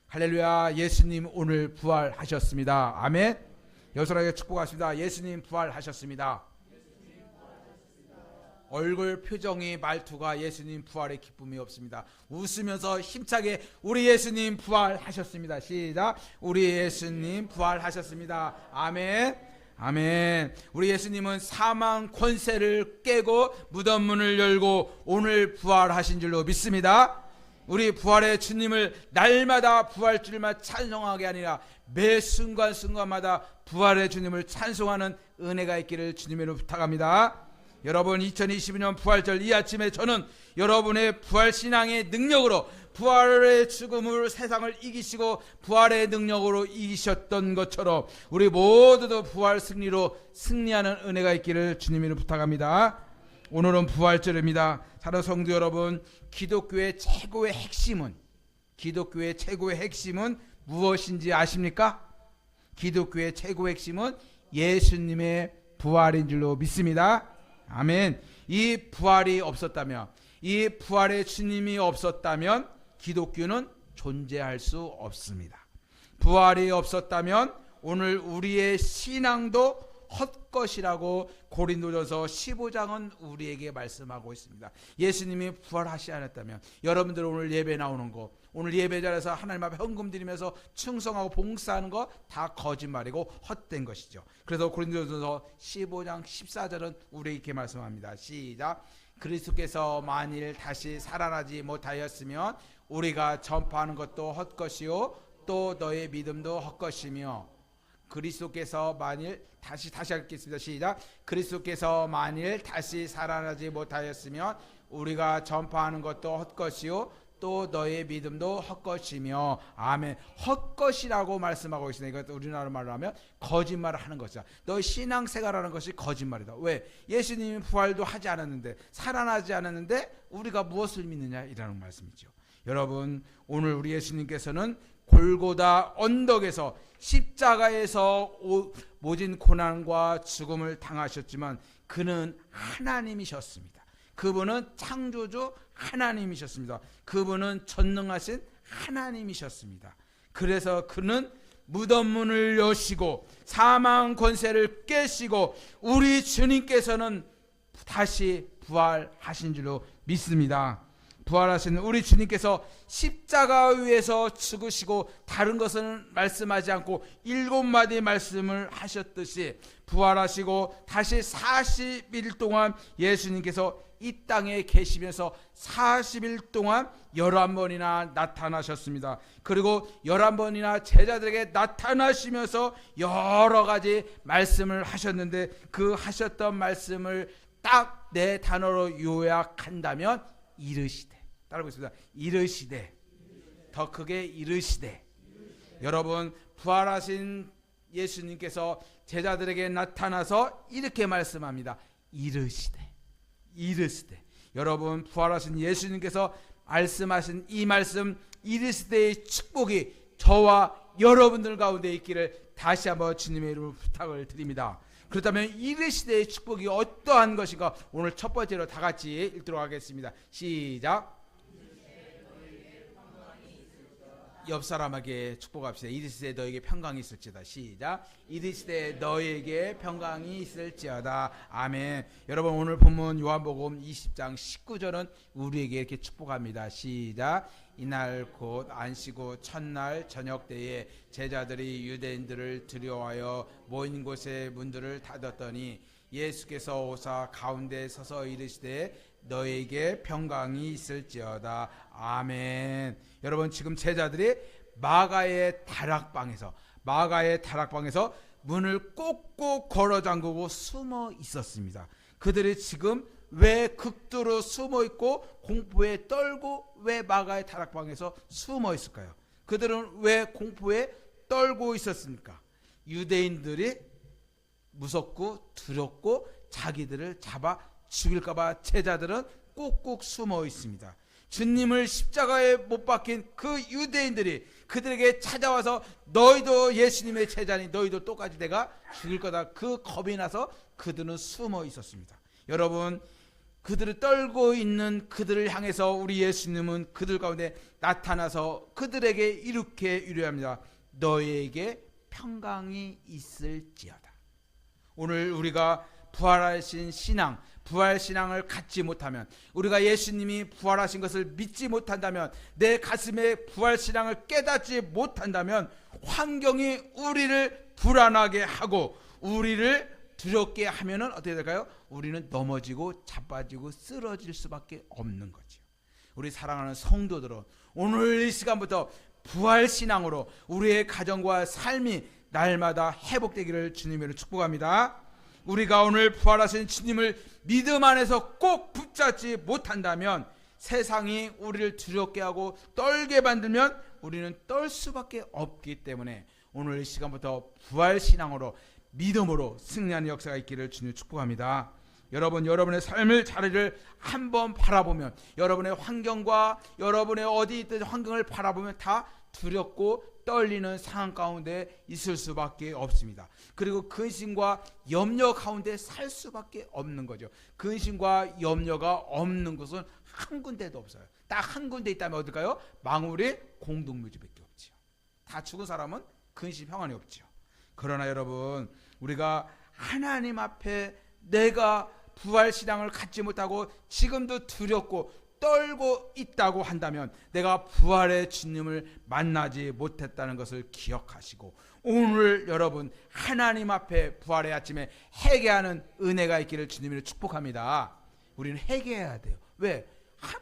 Speaker 2: 할렐루야. 예수님 오늘 부활하셨습니다. 아멘. 여러분에게 축복하십니다. 예수님 부활하셨습니다. 얼굴 표정이 말투가 예수님 부활의 기쁨이 없습니다. 웃으면서 힘차게 우리 예수님 부활하셨습니다. 시작. 우리 예수님 부활하셨습니다. 아멘. 아멘. 우리 예수님은 사망 권세를 깨고 무덤 문을 열고 오늘 부활하신 줄로 믿습니다. 우리 부활의 주님을 날마다 부활주일만 찬송하게 아니라 매 순간순간마다 부활의 주님을 찬송하는 은혜가 있기를 주님으로 부탁합니다. 여러분 2022년 부활절 이 아침에 저는 여러분의 부활신앙의 능력으로 부활의 죽음을 세상을 이기시고 부활의 능력으로 이기셨던 것처럼 우리 모두도 부활 승리로 승리하는 은혜가 있기를 주님으로 부탁합니다. 오늘은 부활절입니다. 사랑하는 성도 여러분, 기독교의 최고의 핵심은 무엇인지 아십니까? 기독교의 최고의 핵심은 예수님의 부활인 줄로 믿습니다. 아멘. 이 부활이 없었다면, 이 부활의 주님이 없었다면 기독교는 존재할 수 없습니다. 부활이 없었다면 오늘 우리의 신앙도 헛것이라고 고린도전서 15장은 우리에게 말씀하고 있습니다. 예수님이 부활하시 않았다면 여러분들 오늘 예배 나오는 거, 오늘 예배 자리에서 하나님 앞에 헌금 드리면서 충성하고 봉사하는 거 다 거짓말이고 헛된 것이죠. 그래서 고린도전서 15장 14절은 우리에게 이렇게 말씀합니다. 시작. 그리스도께서 만일 다시 살아나지 못하였으면 우리가 전파하는 것도 헛것이요 또 너의 믿음도 헛것이며, 그리스도께서 만일 다시 하겠습니다. 시작. 그리스도께서 만일 다시 살아나지 못하였으면 우리가 전파하는 것도 헛것이요 또 너의 믿음도 헛것이며. 아멘. 헛것이라고 말씀하고 있으니까 우리나라 말로 하면 거짓말을 하는 것이다. 너의 신앙생활하는 것이 거짓말이다. 왜? 예수님이 부활도 하지 않았는데, 살아나지 않았는데 우리가 무엇을 믿느냐 이라는 말씀이죠. 여러분, 오늘 우리 예수님께서는 골고다 언덕에서 십자가에서 모진 고난과 죽음을 당하셨지만 그는 하나님이셨습니다. 그분은 창조주 하나님이셨습니다. 그분은 전능하신 하나님이셨습니다. 그래서 그는 무덤문을 여시고 사망 권세를 깨시고 우리 주님께서는 다시 부활하신 줄로 믿습니다. 부활하신 우리 주님께서 십자가 위에서 죽으시고 다른 것은 말씀하지 않고 7마디 말씀을 하셨듯이 부활하시고 다시 40일 동안 예수님께서 이 땅에 계시면서 40일 동안 11번이나 나타나셨습니다. 그리고 11번이나 제자들에게 나타나시면서 여러 가지 말씀을 하셨는데 그 하셨던 말씀을 딱 4단어로 요약한다면 이르시되, 따라하고 있습니다. 이르시되, 더 크게 이르시되. 여러분, 부활하신 예수님께서 제자들에게 나타나서 이렇게 말씀합니다. 이르시되. 여러분, 부활하신 예수님께서 말씀하신 이 말씀 이르시되의 축복이 저와 여러분들 가운데 있기를 다시 한번 주님의 이름으로 부탁을 드립니다. 그렇다면 이르시되의 축복이 어떠한 것인가 오늘 첫 번째로 다 같이 읽도록 하겠습니다. 시작. 옆 사람에게 축복합시다. 이르시되 너에게 평강이 있을지어다. 시작. 이르시되 너에게 평강이 있을지어다. 아멘. 여러분, 오늘 본문 요한복음 20장 19절은 우리에게 이렇게 축복합니다. 시작. 이날 곧 안식구 첫날 저녁 때에 제자들이 유대인들을 두려워하여 모인 곳의 문들을 닫았더니 예수께서 오사 가운데 서서 이르시되 너에게 평강이 있을지어다. 아멘. 여러분, 지금 제자들이 마가의 다락방에서 문을 꼭꼭 걸어 잠그고 숨어 있었습니다. 그들이 지금 왜 극도로 숨어 있고 공포에 떨고 왜 마가의 다락방에서 숨어 있을까요? 그들은 왜 공포에 떨고 있었습니까? 유대인들이 무섭고 두렵고 자기들을 잡아 죽일까봐 제자들은 꾹꾹 숨어 있습니다. 주님을 십자가에 못 박힌 그 유대인들이 그들에게 찾아와서 너희도 예수님의 제자니 너희도 똑같이 내가 죽일 거다, 그 겁이 나서 그들은 숨어 있었습니다. 여러분, 그들을 떨고 있는 그들을 향해서 우리 예수님은 그들 가운데 나타나서 그들에게 이렇게 유래합니다. 너에게 평강이 있을지어다. 오늘 우리가 부활하신 신앙, 부활신앙을 갖지 못하면, 우리가 예수님이 부활하신 것을 믿지 못한다면, 내 가슴에 부활신앙을 깨닫지 못한다면 환경이 우리를 불안하게 하고 우리를 두렵게 하면은 어떻게 될까요? 우리는 넘어지고 자빠지고 쓰러질 수밖에 없는 거죠. 우리 사랑하는 성도들은 오늘 이 시간부터 부활신앙으로 우리의 가정과 삶이 날마다 회복되기를 주님으로 축복합니다. 우리가 오늘 부활하신 주님을 믿음 안에서 꼭 붙잡지 못한다면 세상이 우리를 두렵게 하고 떨게 만들면 우리는 떨 수밖에 없기 때문에 오늘 이 시간부터 부활신앙으로 믿음으로 승리하는 역사가 있기를 주님 축복합니다. 여러분, 여러분의 삶의 자리를 한번 바라보면 여러분의 환경과 여러분의 어디 있든 환경을 바라보면 다 두렵고 떨리는 상황 가운데 있을 수밖에 없습니다. 그리고 근심과 염려 가운데 살 수밖에 없는 거죠. 근심과 염려가 없는 곳은 한 군데도 없어요. 딱 한 군데 있다면 어딜까요? 망울의 공동묘지밖에 없지요. 다 죽은 사람은 근심 평안이 없지요. 그러나 여러분, 우리가 하나님 앞에 내가 부활신앙을 갖지 못하고 지금도 두렵고 떨고 있다고 한다면 내가 부활의 주님을 만나지 못했다는 것을 기억하시고 오늘 여러분 하나님 앞에 부활의 아침에 회개하는 은혜가 있기를 주님을 축복합니다. 우리는 회개해야 돼요. 왜?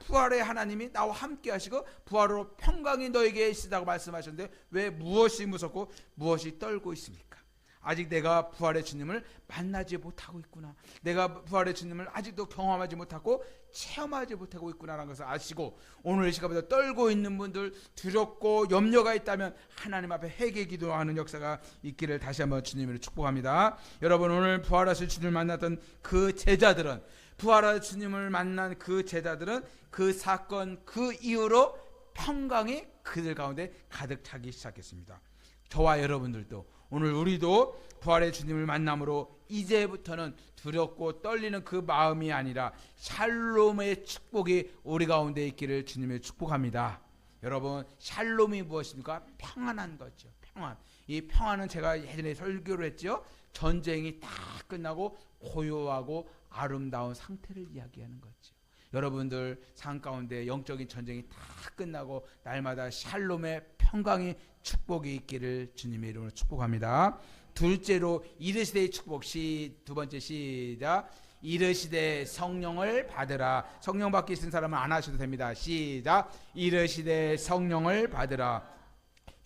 Speaker 2: 부활의 하나님이 나와 함께 하시고 부활로 평강이 너에게 있으다고 말씀하셨는데 왜 무엇이 무섭고 무엇이 떨고 있습니까? 아직 내가 부활의 주님을 만나지 못하고 있구나. 내가 부활의 주님을 아직도 경험하지 못하고 체험하지 못하고 있구나라는 것을 아시고 오늘 이 시간부터 떨고 있는 분들, 두렵고 염려가 있다면 하나님 앞에 회개 기도하는 역사가 있기를 다시 한번 주님으로 축복합니다. 여러분, 오늘 부활하실 주님을 만났던 그 제자들은, 부활하신 주님을 만난 그 제자들은 그 사건 그 이후로 평강이 그들 가운데 가득 차기 시작했습니다. 저와 여러분들도 오늘 우리도 부활의 주님을 만남으로 이제부터는 두렵고 떨리는 그 마음이 아니라 샬롬의 축복이 우리 가운데 있기를 주님의 축복합니다. 여러분, 샬롬이 무엇입니까? 평안한 거죠. 평안. 이 평안은 제가 예전에 설교를 했죠. 전쟁이 다 끝나고 고요하고 아름다운 상태를 이야기하는 거죠. 여러분들 삶 가운데 영적인 전쟁이 다 끝나고 날마다 샬롬의 평강이 축복이 있기를 주님의 이름으로 축복합니다. 둘째로 이르시되의 축복. 두 번째 시작. 이르시되 성령을 받으라. 성령 받기 싫은 사람은 안 하셔도 됩니다. 시작. 이르시되 성령을 받으라.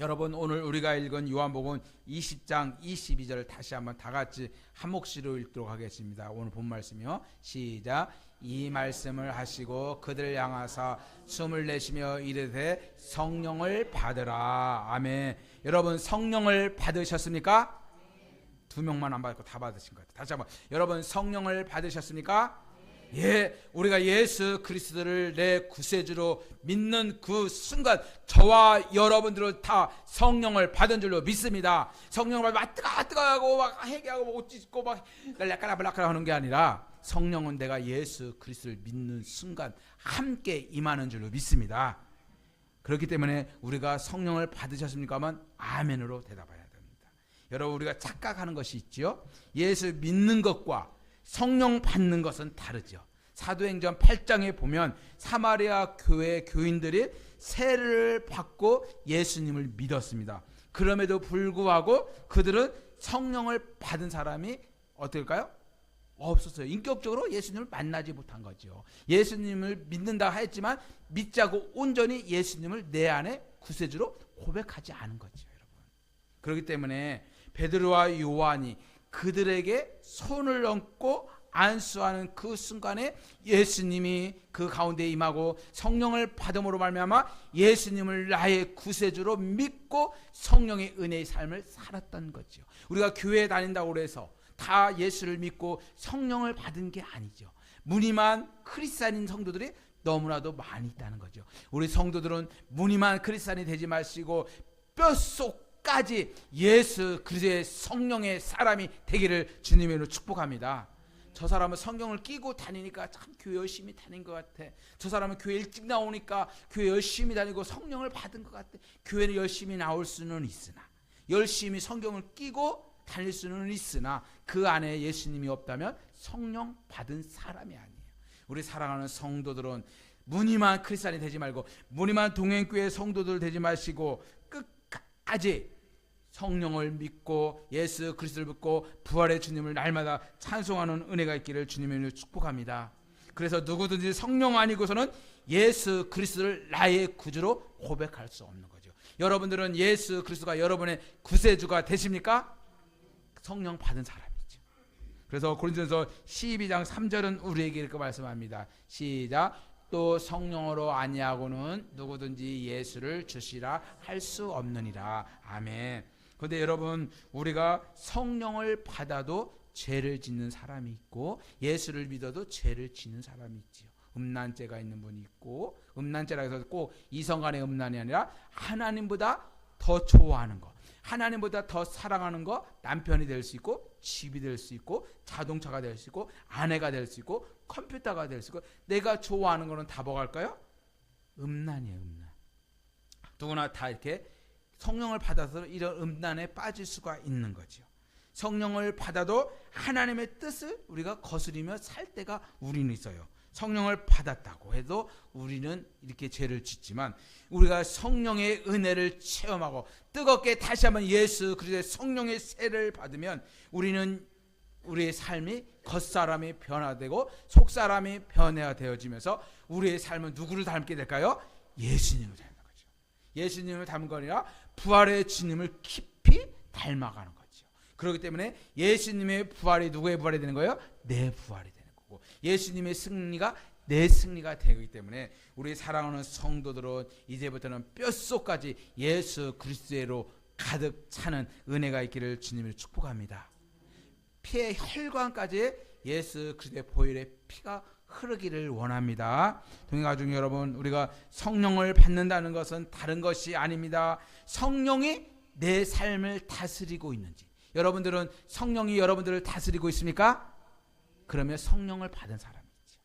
Speaker 2: 여러분, 오늘 우리가 읽은 요한복음 20장 22절을 다시 한번 다 같이 한 몫으로 읽도록 하겠습니다. 오늘 본 말씀이요. 시작. 이 말씀을 하시고 그들을 향하사 숨을 내쉬며 이르되 성령을 받으라. 아멘. 여러분, 성령을 받으셨습니까? 두 명만 안 받고 다 받으신 것 같아요. 다시 한번, 여러분 성령을 받으셨습니까? 예, 우리가 예수 그리스도를 내 구세주로 믿는 그 순간 저와 여러분들은 다 성령을 받은 줄로 믿습니다. 성령을 받으면 뜨거워하고 막 회개하고 옷 찢고 막 날락가락날락 하는 게 아니라 성령은 내가 예수 그리스도를 믿는 순간 함께 임하는 줄로 믿습니다. 그렇기 때문에 우리가 성령을 받으셨습니까? 하면 아멘으로 대답해야 됩니다. 여러분, 우리가 착각하는 것이 있죠. 예수 믿는 것과 성령 받는 것은 다르죠. 사도행전 8장에 보면 사마리아 교회 교인들이 세례를 받고 예수님을 믿었습니다. 그럼에도 불구하고 그들은 성령을 받은 사람이 어떨까요? 없었어요. 인격적으로 예수님을 만나지 못한 거죠. 예수님을 믿는다 했지만 믿자고 온전히 예수님을 내 안에 구세주로 고백하지 않은 거죠, 여러분. 그렇기 때문에 베드로와 요한이 그들에게 손을 얹고 안수하는 그 순간에 예수님이 그 가운데 임하고 성령을 받음으로 말미암아 예수님을 나의 구세주로 믿고 성령의 은혜의 삶을 살았던 거죠. 우리가 교회에 다닌다고 해서 다 예수를 믿고 성령을 받은 게 아니죠. 무늬만 크리스찬인 성도들이 너무나도 많이 있다는 거죠. 우리 성도들은 무늬만 크리스찬이 되지 마시고 뼛속까지 예수 그리스도의 성령의 사람이 되기를 주님으로 축복합니다. 저 사람은 성경을 끼고 다니니까 참 교회 열심히 다닌 것 같아. 저 사람은 교회 일찍 나오니까 교회 열심히 다니고 성령을 받은 것 같아. 교회는 열심히 나올 수는 있으나, 열심히 성경을 끼고 다닐 수는 있으나 그 안에 예수님이 없다면 성령 받은 사람이 아니에요. 우리 사랑하는 성도들은 무늬만 크리스찬이 되지 말고, 무늬만 동행교회 성도들 되지 마시고 끝까지 성령을 믿고 예수 그리스도를 믿고 부활의 주님을 날마다 찬송하는 은혜가 있기를 주님을 축복합니다. 그래서 누구든지 성령 아니고서는 예수 그리스도를 나의 구주로 고백할 수 없는 거죠. 여러분들은 예수 그리스도가 여러분의 구세주가 되십니까? 성령 받은 사람이죠. 그래서 고린도전서 12장 3절은 우리에게 이렇게 말씀합니다. 시작. 또 성령으로 아니하고는 누구든지 예수를 주시라 할 수 없느니라. 아멘. 그런데 여러분, 우리가 성령을 받아도 죄를 짓는 사람이 있고 예수를 믿어도 죄를 짓는 사람이 있지요. 음란죄가 있는 분이 있고, 음란죄라 해서 꼭 이성 간의 음란이 아니라 하나님보다 더 좋아하는 것, 하나님보다 더 사랑하는 것, 남편이 될 수 있고 집이 될 수 있고 자동차가 될 수 있고 아내가 될 수 있고 컴퓨터가 될 수 있고, 내가 좋아하는 거는 다 뭐갈까요? 음란이에요. 음란. 누구나 다 이렇게 성령을 받아서 이런 음란에 빠질 수가 있는 거죠. 성령을 받아도 하나님의 뜻을 우리가 거스리며 살 때가 우리는 있어요. 성령을 받았다고 해도 우리는 이렇게 죄를 짓지만, 우리가 성령의 은혜를 체험하고 뜨겁게 다시 한번 예수 그리스도의 성령의 세를 받으면 우리는 우리의 삶이 겉사람이 변화되고 속사람이 변화되어지면서 우리의 삶은 누구를 닮게 될까요? 예수님을 닮는 거죠. 예수님을 닮은 거 아니라 부활의 주님을 깊이 닮아가는 거죠. 그렇기 때문에 예수님의 부활이 누구의 부활이 되는 거예요? 내 부활이 되는 거고, 예수님의 승리가 내 승리가 되기 때문에 우리 사랑하는 성도들은 이제부터는 뼛속까지 예수 그리스도로 가득 차는 은혜가 있기를 주님을 축복합니다. 피의 혈관까지 예수 그리스도의 보혈의 피가 흐르기를 원합니다. 동행가족 여러분, 우리가 성령을 받는다는 것은 다른 것이 아닙니다. 성령이 내 삶을 다스리고 있는지, 여러분들은 성령이 여러분들을 다스리고 있습니까? 그러면 성령을 받은 사람이죠.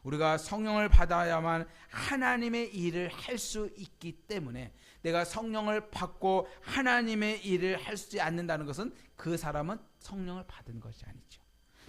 Speaker 2: 우리가 성령을 받아야만 하나님의 일을 할 수 있기 때문에, 내가 성령을 받고 하나님의 일을 할 수 않는다는 것은 그 사람은 성령을 받은 것이 아니죠.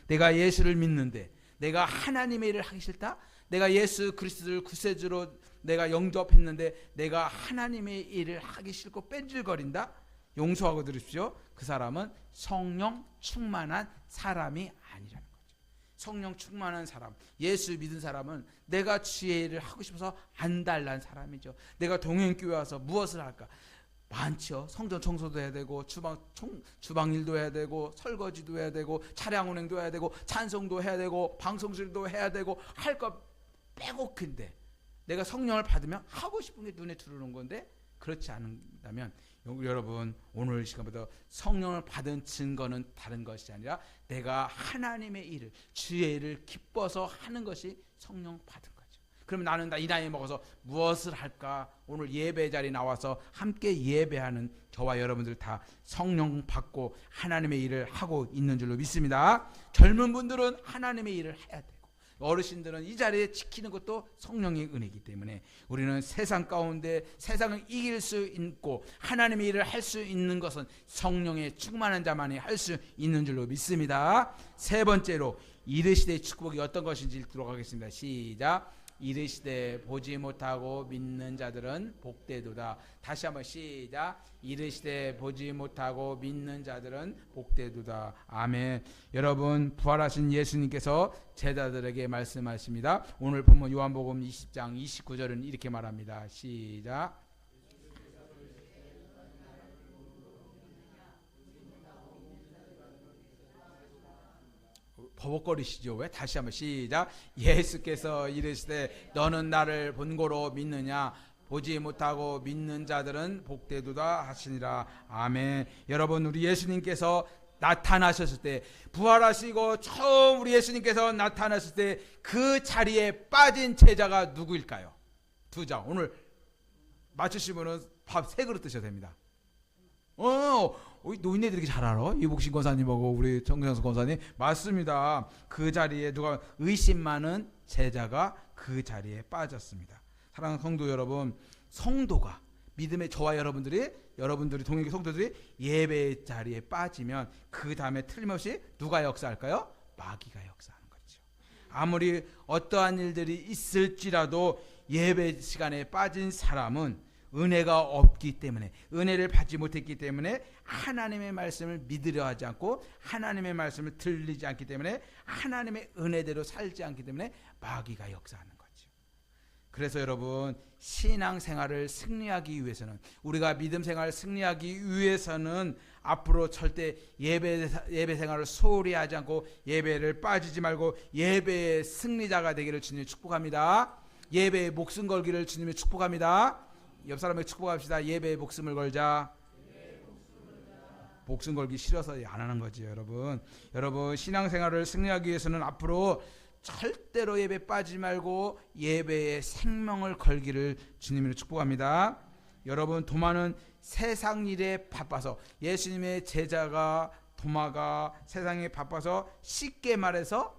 Speaker 2: 내가 예수를 믿는데 내가 하나님의 일을 하기 싫다? 내가 예수 그리스도를 구세주로 내가 영접했는데 내가 하나님의 일을 하기 싫고 뺀질거린다? 용서하고 들으십시오. 그 사람은 성령 충만한 사람이 아니라는 거죠. 성령 충만한 사람, 예수 믿은 사람은 내가 주의 일을 하고 싶어서 안 달란 사람이죠. 내가 동행교회 와서 무엇을 할까? 많죠. 성전 청소도 해야 되고 주방 일도 해야 되고 설거지도 해야 되고 차량 운행도 해야 되고 찬송도 해야 되고 방송실도 해야 되고 할 거 빼곡한데, 내가 성령을 받으면 하고 싶은 게 눈에 들어오는 건데, 그렇지 않다면 여러분, 오늘 시간부터 성령을 받은 증거는 다른 것이 아니라 내가 하나님의 일을, 주의 일을 기뻐서 하는 것이 성령 받은 거죠. 그러면 나는 이 나이에 먹어서 무엇을 할까? 오늘 예배 자리에 나와서 함께 예배하는 저와 여러분들 다 성령 받고 하나님의 일을 하고 있는 줄로 믿습니다. 젊은 분들은 하나님의 일을 해야 되고, 어르신들은 이 자리에 지키는 것도 성령의 은혜이기 때문에 우리는 세상 가운데 세상을 이길 수 있고 하나님의 일을 할 수 있는 것은 성령의 충만한 자만이 할 수 있는 줄로 믿습니다. 세 번째로 이르시되 축복이 어떤 것인지 읽도록 하겠습니다. 시작. 이르시되 보지 못하고 믿는 자들은 복되도다. 다시 한번 시작. 이르시되 보지 못하고 믿는 자들은 복되도다. 아멘. 여러분, 부활하신 예수님께서 제자들에게 말씀하십니다. 오늘 본문 요한복음 20장 29절은 이렇게 말합니다. 시작. 버벅거리시죠? 왜? 다시 한번 시작. 예수께서 이르시되 너는 나를 본고로 믿느냐? 보지 못하고 믿는 자들은 복되도다 하시니라. 아멘. 여러분, 우리 예수님께서 나타나셨을 때, 부활하시고 처음 우리 예수님께서 나타나셨을 때 그 자리에 빠진 제자가 누구일까요? 두 자. 오늘 맞추시면은 밥 3그릇 드셔도 됩니다. 노인네들이 이렇게 잘 알아? 이복신 권사님하고 우리 정경수 권사님. 맞습니다. 그 자리에 누가 의심 많은 제자가 그 자리에 빠졌습니다. 사랑하는 성도 여러분, 성도가 믿음의 저와 여러분들이 동행의 성도들이 예배 자리에 빠지면 그 다음에 틀림없이 누가 역사할까요? 마귀가 역사하는 거죠. 아무리 어떠한 일들이 있을지라도 예배 시간에 빠진 사람은 은혜가 없기 때문에, 은혜를 받지 못했기 때문에, 하나님의 말씀을 믿으려 하지 않고 하나님의 말씀을 들리지 않기 때문에, 하나님의 은혜대로 살지 않기 때문에 마귀가 역사하는 거죠. 그래서 여러분, 신앙생활을 승리하기 위해서는, 우리가 믿음생활을 승리하기 위해서는 앞으로 절대 예배 생활을 소홀히 하지 않고 예배를 빠지지 말고 예배의 승리자가 되기를 주님이 축복합니다. 예배에 목숨 걸기를 주님이 축복합니다. 옆 사람에게 축복합시다. 예배에 목숨을 걸자. 목숨 걸기 싫어서 안 하는 거지, 여러분. 여러분, 신앙생활을 승리하기 위해서는 앞으로 절대로 예배 빠지지 말고 예배에 생명을 걸기를 주님으로 축복합니다. 여러분, 도마는 세상 일에 바빠서, 예수님의 제자가 도마가 세상에 바빠서 쉽게 말해서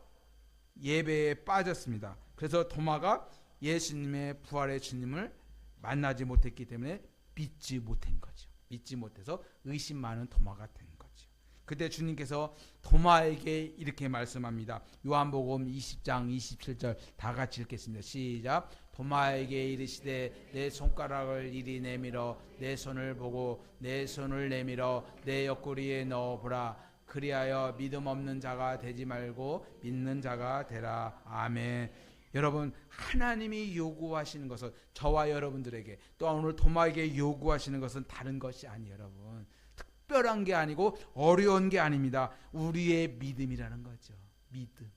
Speaker 2: 예배에 빠졌습니다. 그래서 도마가 예수님의 부활의 주님을 만나지 못했기 때문에 믿지 못한 거죠. 믿지 못해서 의심 많은 도마가 된 거죠. 그때 주님께서 도마에게 이렇게 말씀합니다. 요한복음 20장 27절 다 같이 읽겠습니다. 시작. 도마에게 이르시되 내 손가락을 이리 내밀어 내 손을 보고 내 손을 내밀어 내 옆구리에 넣어보라. 그리하여 믿음 없는 자가 되지 말고 믿는 자가 되라. 아멘. 여러분, 하나님이 요구하시는 것은, 저와 여러분들에게 또한 오늘 도마에게 요구하시는 것은 다른 것이 아니에요. 여러분, 특별한 게 아니고 어려운 게 아닙니다. 우리의 믿음이라는 거죠. 믿음.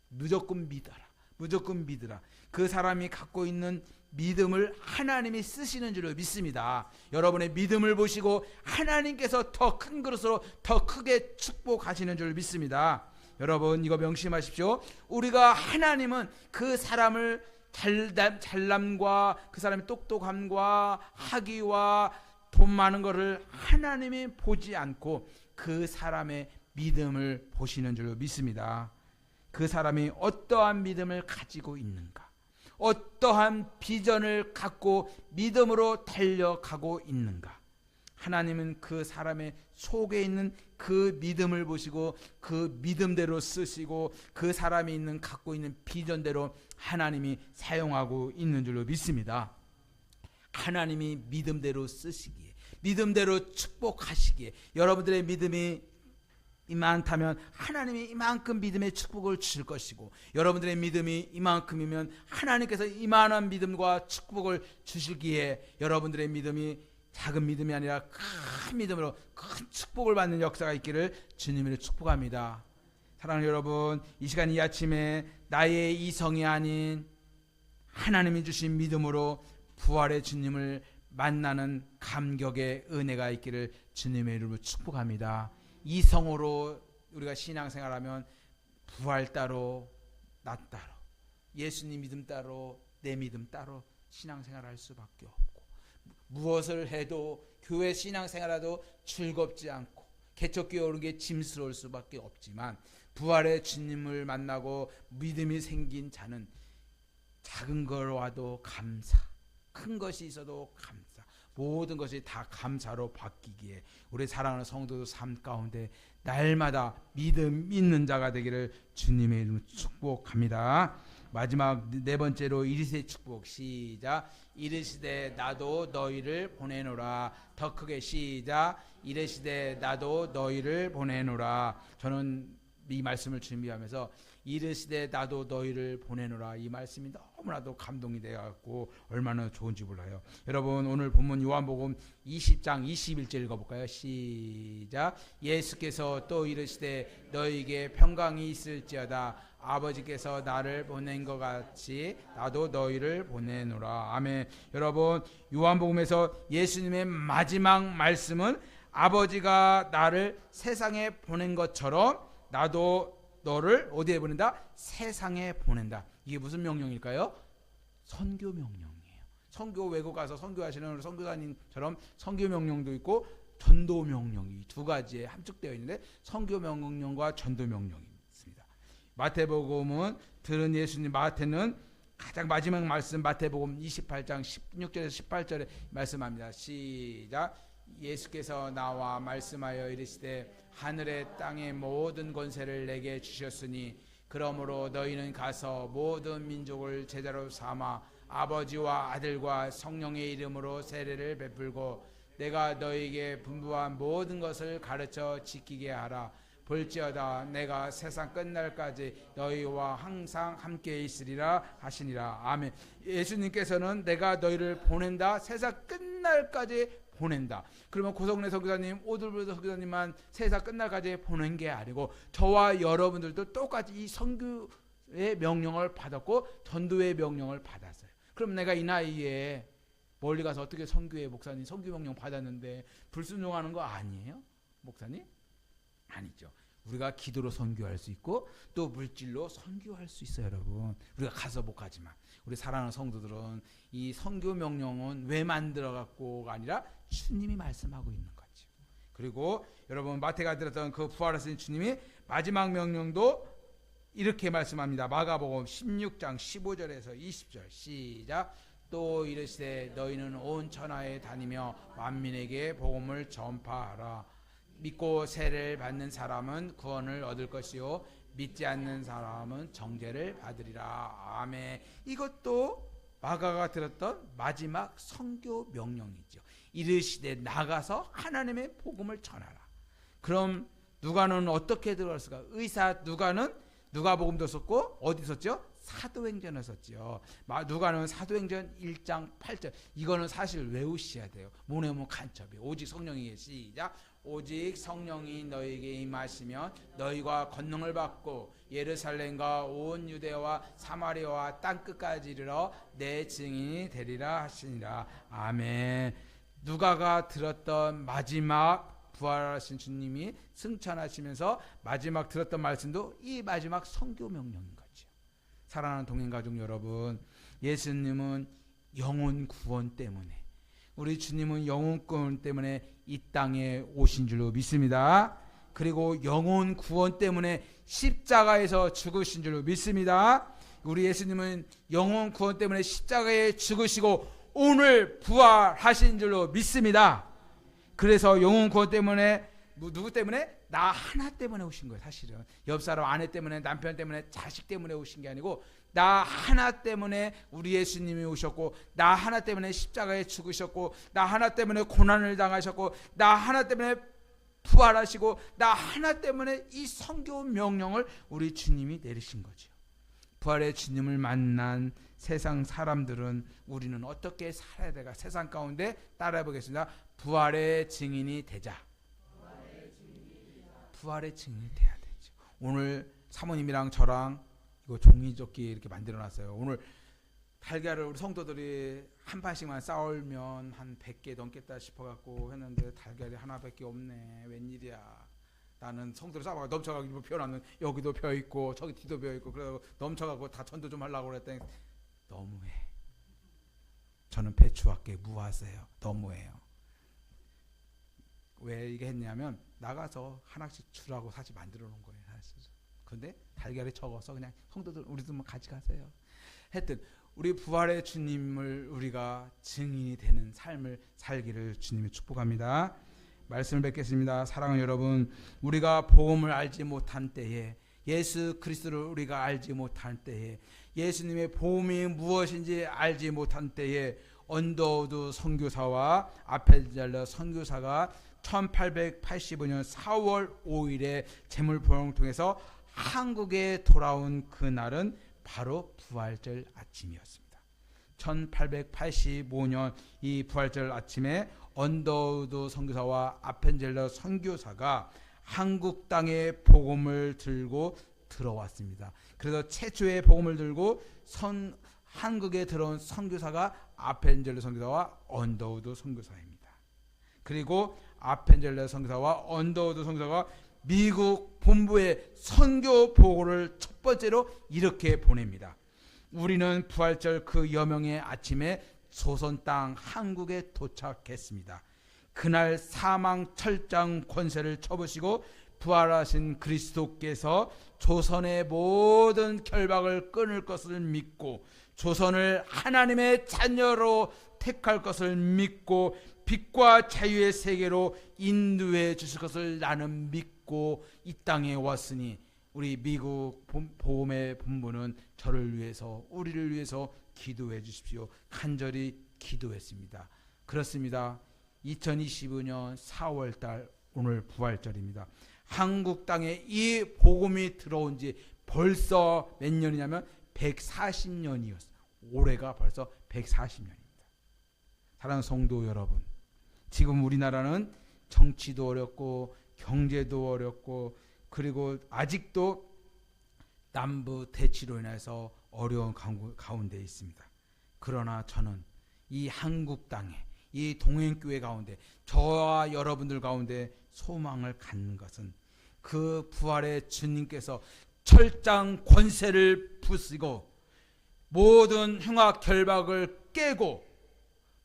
Speaker 2: 무조건 믿어라. 무조건 믿으라. 그 사람이 갖고 있는 믿음을 하나님이 쓰시는 줄을 믿습니다. 여러분의 믿음을 보시고 하나님께서 더 큰 그릇으로 더 크게 축복하시는 줄을 믿습니다. 여러분, 이거 명심하십시오. 우리가, 하나님은 그 사람을 잘남과 그 사람의 똑똑함과 학위와 돈 많은 것을 하나님이 보지 않고 그 사람의 믿음을 보시는 줄로 믿습니다. 그 사람이 어떠한 믿음을 가지고 있는가, 어떠한 비전을 갖고 믿음으로 달려가고 있는가, 하나님은 그 사람의 속에 있는 그 믿음을 보시고 그 믿음대로 쓰시고 그 사람이 갖고 있는 비전대로 하나님이 사용하고 있는 줄로 믿습니다. 하나님이 믿음대로 쓰시기에, 믿음대로 축복하시기에, 여러분들의 믿음이 이만하면 하나님이 이만큼 믿음의 축복을 주실 것이고, 여러분들의 믿음이 이만큼이면 하나님께서 이만한 믿음과 축복을 주시기에 여러분들의 믿음이 작은 믿음이 아니라 큰 믿음으로 큰 축복을 받는 역사가 있기를 주님으로 축복합니다. 사랑하는 여러분, 이 시간 이 아침에 나의 이성이 아닌 하나님이 주신 믿음으로 부활의 주님을 만나는 감격의 은혜가 있기를 주님의 이름으로 축복합니다. 이성으로 우리가 신앙생활하면 부활 따로 나 따로, 예수님 믿음 따로 내 믿음 따로 신앙생활할 수밖에 없고, 무엇을 해도 교회 신앙생활해도 즐겁지 않고 개척교회 오는 게 짐스러울 수밖에 없지만, 부활의 주님을 만나고 믿음이 생긴 자는 작은 걸 와도 감사, 큰 것이 있어도 감사, 모든 것이 다 감사로 바뀌기에 우리 사랑하는 성도들 삶 가운데 날마다 믿음 있는 자가 되기를 주님의 이름으로 축복합니다. 마지막 네 번째로 이르시되 축복. 시작. 이르시되 나도 너희를 보내노라. 더 크게 시작. 이르시되 나도 너희를 보내노라. 저는 이 말씀을 준비하면서 이르시되 나도 너희를 보내노라, 이 말씀이 너무나도 감동이 되어갖고 얼마나 좋은지 몰라요. 여러분, 오늘 본문 요한복음 20장 21절 읽어볼까요? 시작. 예수께서 또 이르시되 너희에게 평강이 있을지어다. 아버지께서 나를 보낸 것 같이 나도 너희를 보내노라. 아멘. 여러분, 요한복음에서 예수님의 마지막 말씀은 아버지가 나를 세상에 보낸 것처럼 나도 너를 어디에 보낸다? 세상에 보낸다. 이게 무슨 명령일까요? 선교 명령이에요. 선교 외국 가서 선교하시는 선교사님처럼 선교 명령도 있고 전도 명령이 두 가지에 함축되어 있는데, 선교 명령과 전도 명령이 있습니다. 마태복음은 들은 예수님, 마태는 가장 마지막 말씀 마태복음 28장 16절에서 18절에 말씀합니다. 시작. 예수께서 나와 말씀하여 이르시되 하늘의 땅의 모든 권세를 내게 주셨으니 그러므로 너희는 가서 모든 민족을 제자로 삼아 아버지와 아들과 성령의 이름으로 세례를 베풀고 내가 너희에게 분부한 모든 것을 가르쳐 지키게 하라. 볼지어다 내가 세상 끝날까지 너희와 항상 함께 있으리라 하시니라. 아멘. 예수님께서는 내가 너희를 보낸다, 세상 끝날까지 보낸다. 그러면 고성래 선교사님, 오들부드 선교사님만 세상 끝날까지 보낸 게 아니고 저와 여러분들도 똑같이 이 선교의 명령을 받았고 전도의 명령을 받았어요. 그럼 내가 이 나이에 멀리 가서 어떻게 선교의 목사님 선교 명령 받았는데 불순종하는 거 아니에요? 목사님? 아니죠. 우리가 기도로 선교할 수 있고 또 물질로 선교할 수 있어요, 여러분. 우리가 가서 못 가지만 우리 사랑하는 성도들은 이 선교 명령은 왜 만들어 갖고가 아니라 주님이 말씀하고 있는 거죠. 그리고 여러분 마태가 들었던 그 부활하신 주님이 마지막 명령도 이렇게 말씀합니다. 마가복음 16장 15절에서 20절 시작. 또 이르시되 너희는 온 천하에 다니며 만민에게 복음을 전파하라. 믿고 세례를 받는 사람은 구원을 얻을 것이요 믿지 않는 사람은 정죄를 받으리라. 아멘. 이것도 마가가 들었던 마지막 선교 명령이죠. 이르시되 나가서 하나님의 복음을 전하라. 그럼 누가는 어떻게 들어갔을까? 의사 누가는 누가복음도 썼고 어디 썼죠? 사도행전을 썼죠. 누가는 사도행전 1장 8절. 이거는 사실 외우셔야 돼요. 못 외우면 간첩이에요. 오직 성령이 시작. 오직 성령이 너희에게 임하시면 너희가 권능을 받고 예루살렘과 온 유대와 사마리아와 땅끝까지 이르러 내 증인이 되리라 하시니라. 아멘. 누가가 들었던 마지막 부활하신 주님이 승천하시면서 마지막 들었던 말씀도 이 마지막 선교 명령인 거죠. 사랑하는 동행가족 여러분, 예수님은 영혼 구원 때문에, 우리 주님은 영혼 구원 때문에 이 땅에 오신 줄로 믿습니다. 그리고 영혼 구원 때문에 십자가에서 죽으신 줄로 믿습니다. 우리 예수님은 영혼 구원 때문에 십자가에 죽으시고 오늘 부활하신 줄로 믿습니다. 그래서 영혼 구원 때문에 누구 때문에? 나 하나 때문에 오신 거예요. 사실은 옆 사람 아내 때문에, 남편 때문에, 자식 때문에 오신 게 아니고 나 하나 때문에 우리 예수님이 오셨고, 나 하나 때문에 십자가에 죽으셨고, 나 하나 때문에 고난을 당하셨고, 나 하나 때문에 부활하시고, 나 하나 때문에 이 선교 명령을 우리 주님이 내리신 거죠. 부활의 주님을 만난 세상 사람들은 우리는 어떻게 살아야 될까? 세상 가운데 따라해 보겠습니다. 부활의 증인이 되자. 부활의 증인이 돼야 되죠. 오늘 사모님이랑 저랑 이거 종이조끼 이렇게 만들어놨어요. 오늘 달걀을 우리 성도들이 한 판씩만 싸울면 한 100개 넘겠다 싶어갖고 했는데 달걀이 하나밖에 없네. 웬일이야. 나는 성도를 싸워가 넘쳐가고 펴놨는 여기도 펴 있고 저기 뒤도 펴 있고 그래서 넘쳐가고 다 전도 좀 하려고 그랬더니 너무해. 저는 배추할게 무하세요. 너무해요. 왜 이게 했냐면 나가서 하나씩 주라고 사실 만들어 놓은 거예요. 근데 달걀에 적어서 그냥 성도들 우리들만 가져가세요. 하여튼 우리 부활의 주님을 우리가 증인이 되는 삶을 살기를 주님이 축복합니다. 말씀을 뵙겠습니다. 사랑하는 여러분, 우리가 복음을 알지 못한 때에, 예수 그리스도를 우리가 알지 못한 때에, 예수님의 복음이 무엇인지 알지 못한 때에 언더우드 선교사와 아펠젤러 선교사가 1885년 4월 5일에 제물포용을 통해서 한국에 돌아온 그날은 바로 부활절 아침이었습니다. 1885년 이 부활절 아침에 언더우드 선교사와 아펜젤러 선교사가 한국 땅에 복음을 들고 들어왔습니다. 그래서 최초의 복음을 들고 한국에 들어온 선교사가 아펜젤러 선교사와 언더우드 선교사입니다. 그리고 아펜젤러 선교사와 언더우드 선교사가 미국 본부에 선교 보고를 첫 번째로 이렇게 보냅니다. 우리는 부활절 그 여명의 아침에 조선 땅 한국에 도착했습니다. 그날 사망 철장 권세를 쳐부시고 부활하신 그리스도께서 조선의 모든 결박을 끊을 것을 믿고 조선을 하나님의 자녀로 택할 것을 믿고 빛과 자유의 세계로 인도해 주실 것을 나는 믿고 이 땅에 왔으니 우리 미국 복음의 본부는 저를 위해서 우리를 위해서 기도해 주십시오. 간절히 기도했습니다. 그렇습니다. 2025년 4월달 오늘 부활절입니다. 한국 땅에 이 복음이 들어온 지 벌써 몇 년이냐면 140년이었어요. 올해가 벌써 140년입니다. 사랑하는 성도 여러분, 지금 우리나라는 정치도 어렵고 경제도 어렵고 그리고 아직도 남부 대치로 인해서 어려운 가운데 있습니다. 그러나 저는 이 한국 땅에 이 동행교회 가운데 저와 여러분들 가운데 소망을 갖는 것은 그 부활의 주님께서 철장 권세를 부수고 모든 흉악 결박을 깨고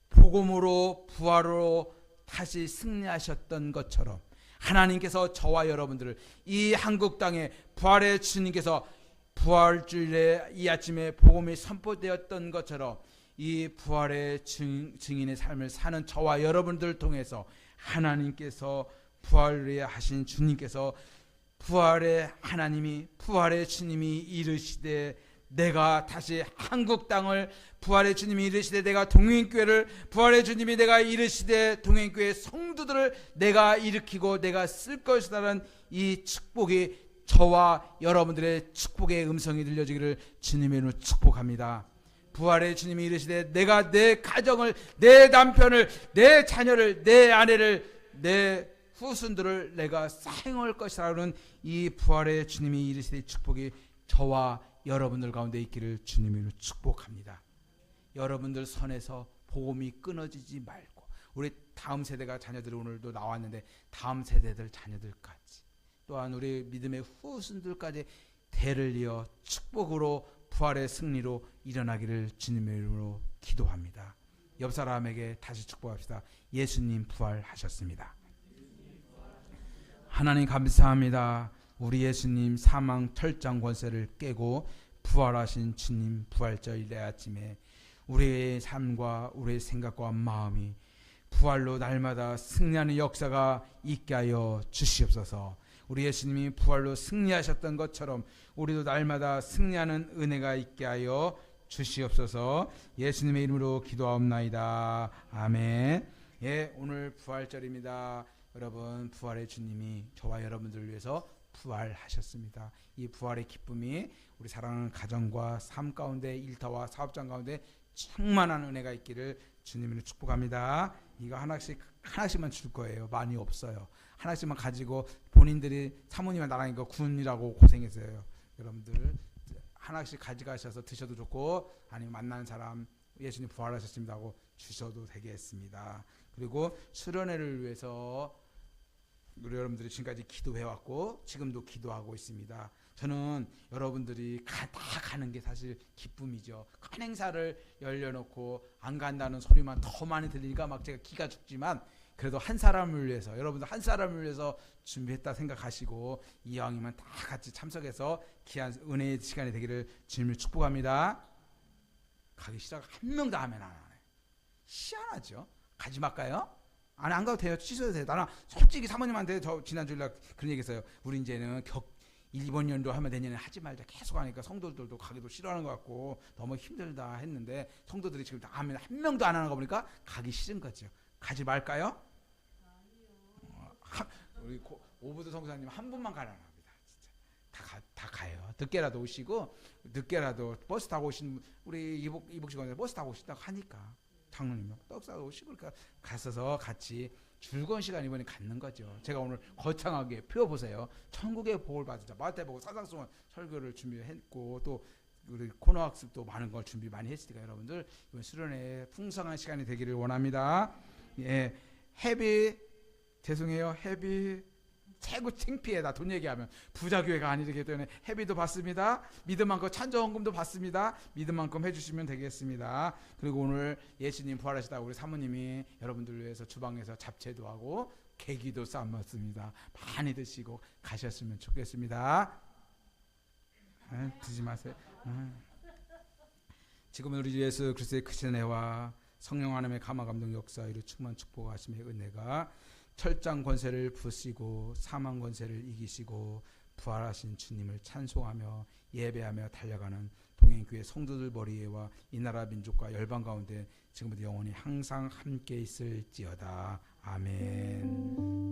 Speaker 2: 복음으로 부활로 다시 승리하셨던 것처럼 하나님께서 저와 여러분들을 이 한국 땅에 부활의 주님께서 부활주일에 이 아침에 복음이 선포되었던 것처럼 이 부활의 증인의 삶을 사는 저와 여러분들을 통해서 하나님께서 부활에 하신 주님께서 부활의 하나님이 부활의 주님이 이르시되 내가 다시 한국 땅을 부활의 주님이 이르시되 내가 동행교회를 부활의 주님이 내가 이르시되 동행교회 성도들을 내가 일으키고 내가 쓸 것이라는 이 축복이 저와 여러분들의 축복의 음성이 들려지기를 주님의 이름으로 축복합니다. 부활의 주님이 이르시되 내가 내 가정을 내 남편을 내 자녀를 내 아내를 내 후손들을 내가 사용할 것이라는 이 부활의 주님이 이르시되 축복이 저와 여러분들 가운데 있기를 주님으로 축복합니다. 여러분들 선에서 복음이 끊어지지 말고 우리 다음 세대가 자녀들이 오늘도 나왔는데 다음 세대들 자녀들까지 또한 우리 믿음의 후손들까지 대를 이어 축복으로 부활의 승리로 일어나기를 주님의 이름으로 기도합니다. 옆 사람에게 다시 축복합시다. 예수님 부활하셨습니다. 하나님 감사합니다. 우리 예수님 사망 철장 권세를 깨고 부활하신 주님 부활절 내 아침에 우리의 삶과 우리의 생각과 마음이 부활로 날마다 승리하는 역사가 있게 하여 주시옵소서. 우리 예수님이 부활로 승리하셨던 것처럼 우리도 날마다 승리하는 은혜가 있게 하여 주시옵소서. 예수님의 이름으로 기도하옵나이다. 아멘. 예, 오늘 부활절입니다. 여러분, 부활의 주님이 저와 여러분들을 위해서 부활하셨습니다. 이 부활의 기쁨이 우리 사랑하는 가정과 삶 가운데 일터와 사업장 가운데 충만한 은혜가 있기를 주님으로 축복합니다. 이거 하나씩만 줄 거예요. 많이 없어요. 하나씩만 가지고 본인들이 사모님과 나랑 이거 군이라고 고생했어요. 여러분들 하나씩 가져가셔서 드셔도 좋고 아니면 만나는 사람 예수님 부활하셨습니다 하고 주셔도 되겠습니다. 그리고 수련회를 위해서 우리 여러분들이 지금까지 기도해왔고 지금도 기도하고 있습니다. 저는 여러분들이 다 가는 게 사실 기쁨이죠. 큰 행사를 열려놓고 안 간다는 소리만 더 많이 들리니까 막 제가 기가 죽지만 그래도 한 사람을 위해서 여러분들 한 사람을 위해서 준비했다 생각하시고 이왕이면 다 같이 참석해서 귀한 은혜의 시간이 되기를 주님을 축복합니다. 가기 시작 한 명도 하면 안 하네. 희한하죠. 가지 말까요? 아니 안 가도 돼요. 취소해도 돼요. 나는 솔직히 사모님한테 저 지난주일날 그런 얘기했어요. 우리 이제는 이번 연도 하면 내년에 하지 말자 계속 하니까 성도들도 가기도 싫어하는 것 같고 너무 힘들다 했는데 성도들이 지금 다 하면 한 명도 안 하는 거 보니까 가기 싫은 거죠. 가지 말까요? 우리 오부드 성사님 한 분만 가라는 겁니다. 진짜 다 가요. 늦게라도 오시고 늦게라도 버스 타고 오신 우리 이복 직원들 버스 타고 오신다고 하니까 장로님 떡 싸고 오시고 그러니까 갔어서 같이 즐거운 시간 이번에 갖는 거죠. 제가 오늘 거창하게 펴보세요. 천국의 복을 받으자 마태복음 사상성원 설교를 준비했고 또 우리 코너 학습도 많은 걸 준비 많이 했으니까 여러분들 이번 수련회 풍성한 시간이 되기를 원합니다. 예, 죄송해요. 최고 창피해. 나 돈 얘기하면 부자교회가 아니기 때문에 회비도 받습니다. 믿음 만큼 찬조헌금도 받습니다. 믿음 만큼 해주시면 되겠습니다. 그리고 오늘 예수님 부활하시다 우리 사모님이 여러분들을 위해서 주방에서 잡채도 하고 계기도 삶았습니다. 많이 드시고 가셨으면 좋겠습니다. 드지 마세요. 지금 우리 예수 그리스도의 크신 은혜와 성령 하나님의 감화 감동 역사 이루 충만 축복하심의 은혜가 철장 권세를 부시고 사망 권세를 이기시고 부활하신 주님을 찬송하며 예배하며 달려가는 동행교회 성도들 머리에와 이 나라 민족과 열방 가운데 지금부터 영원히 항상 함께 있을지어다. 아멘.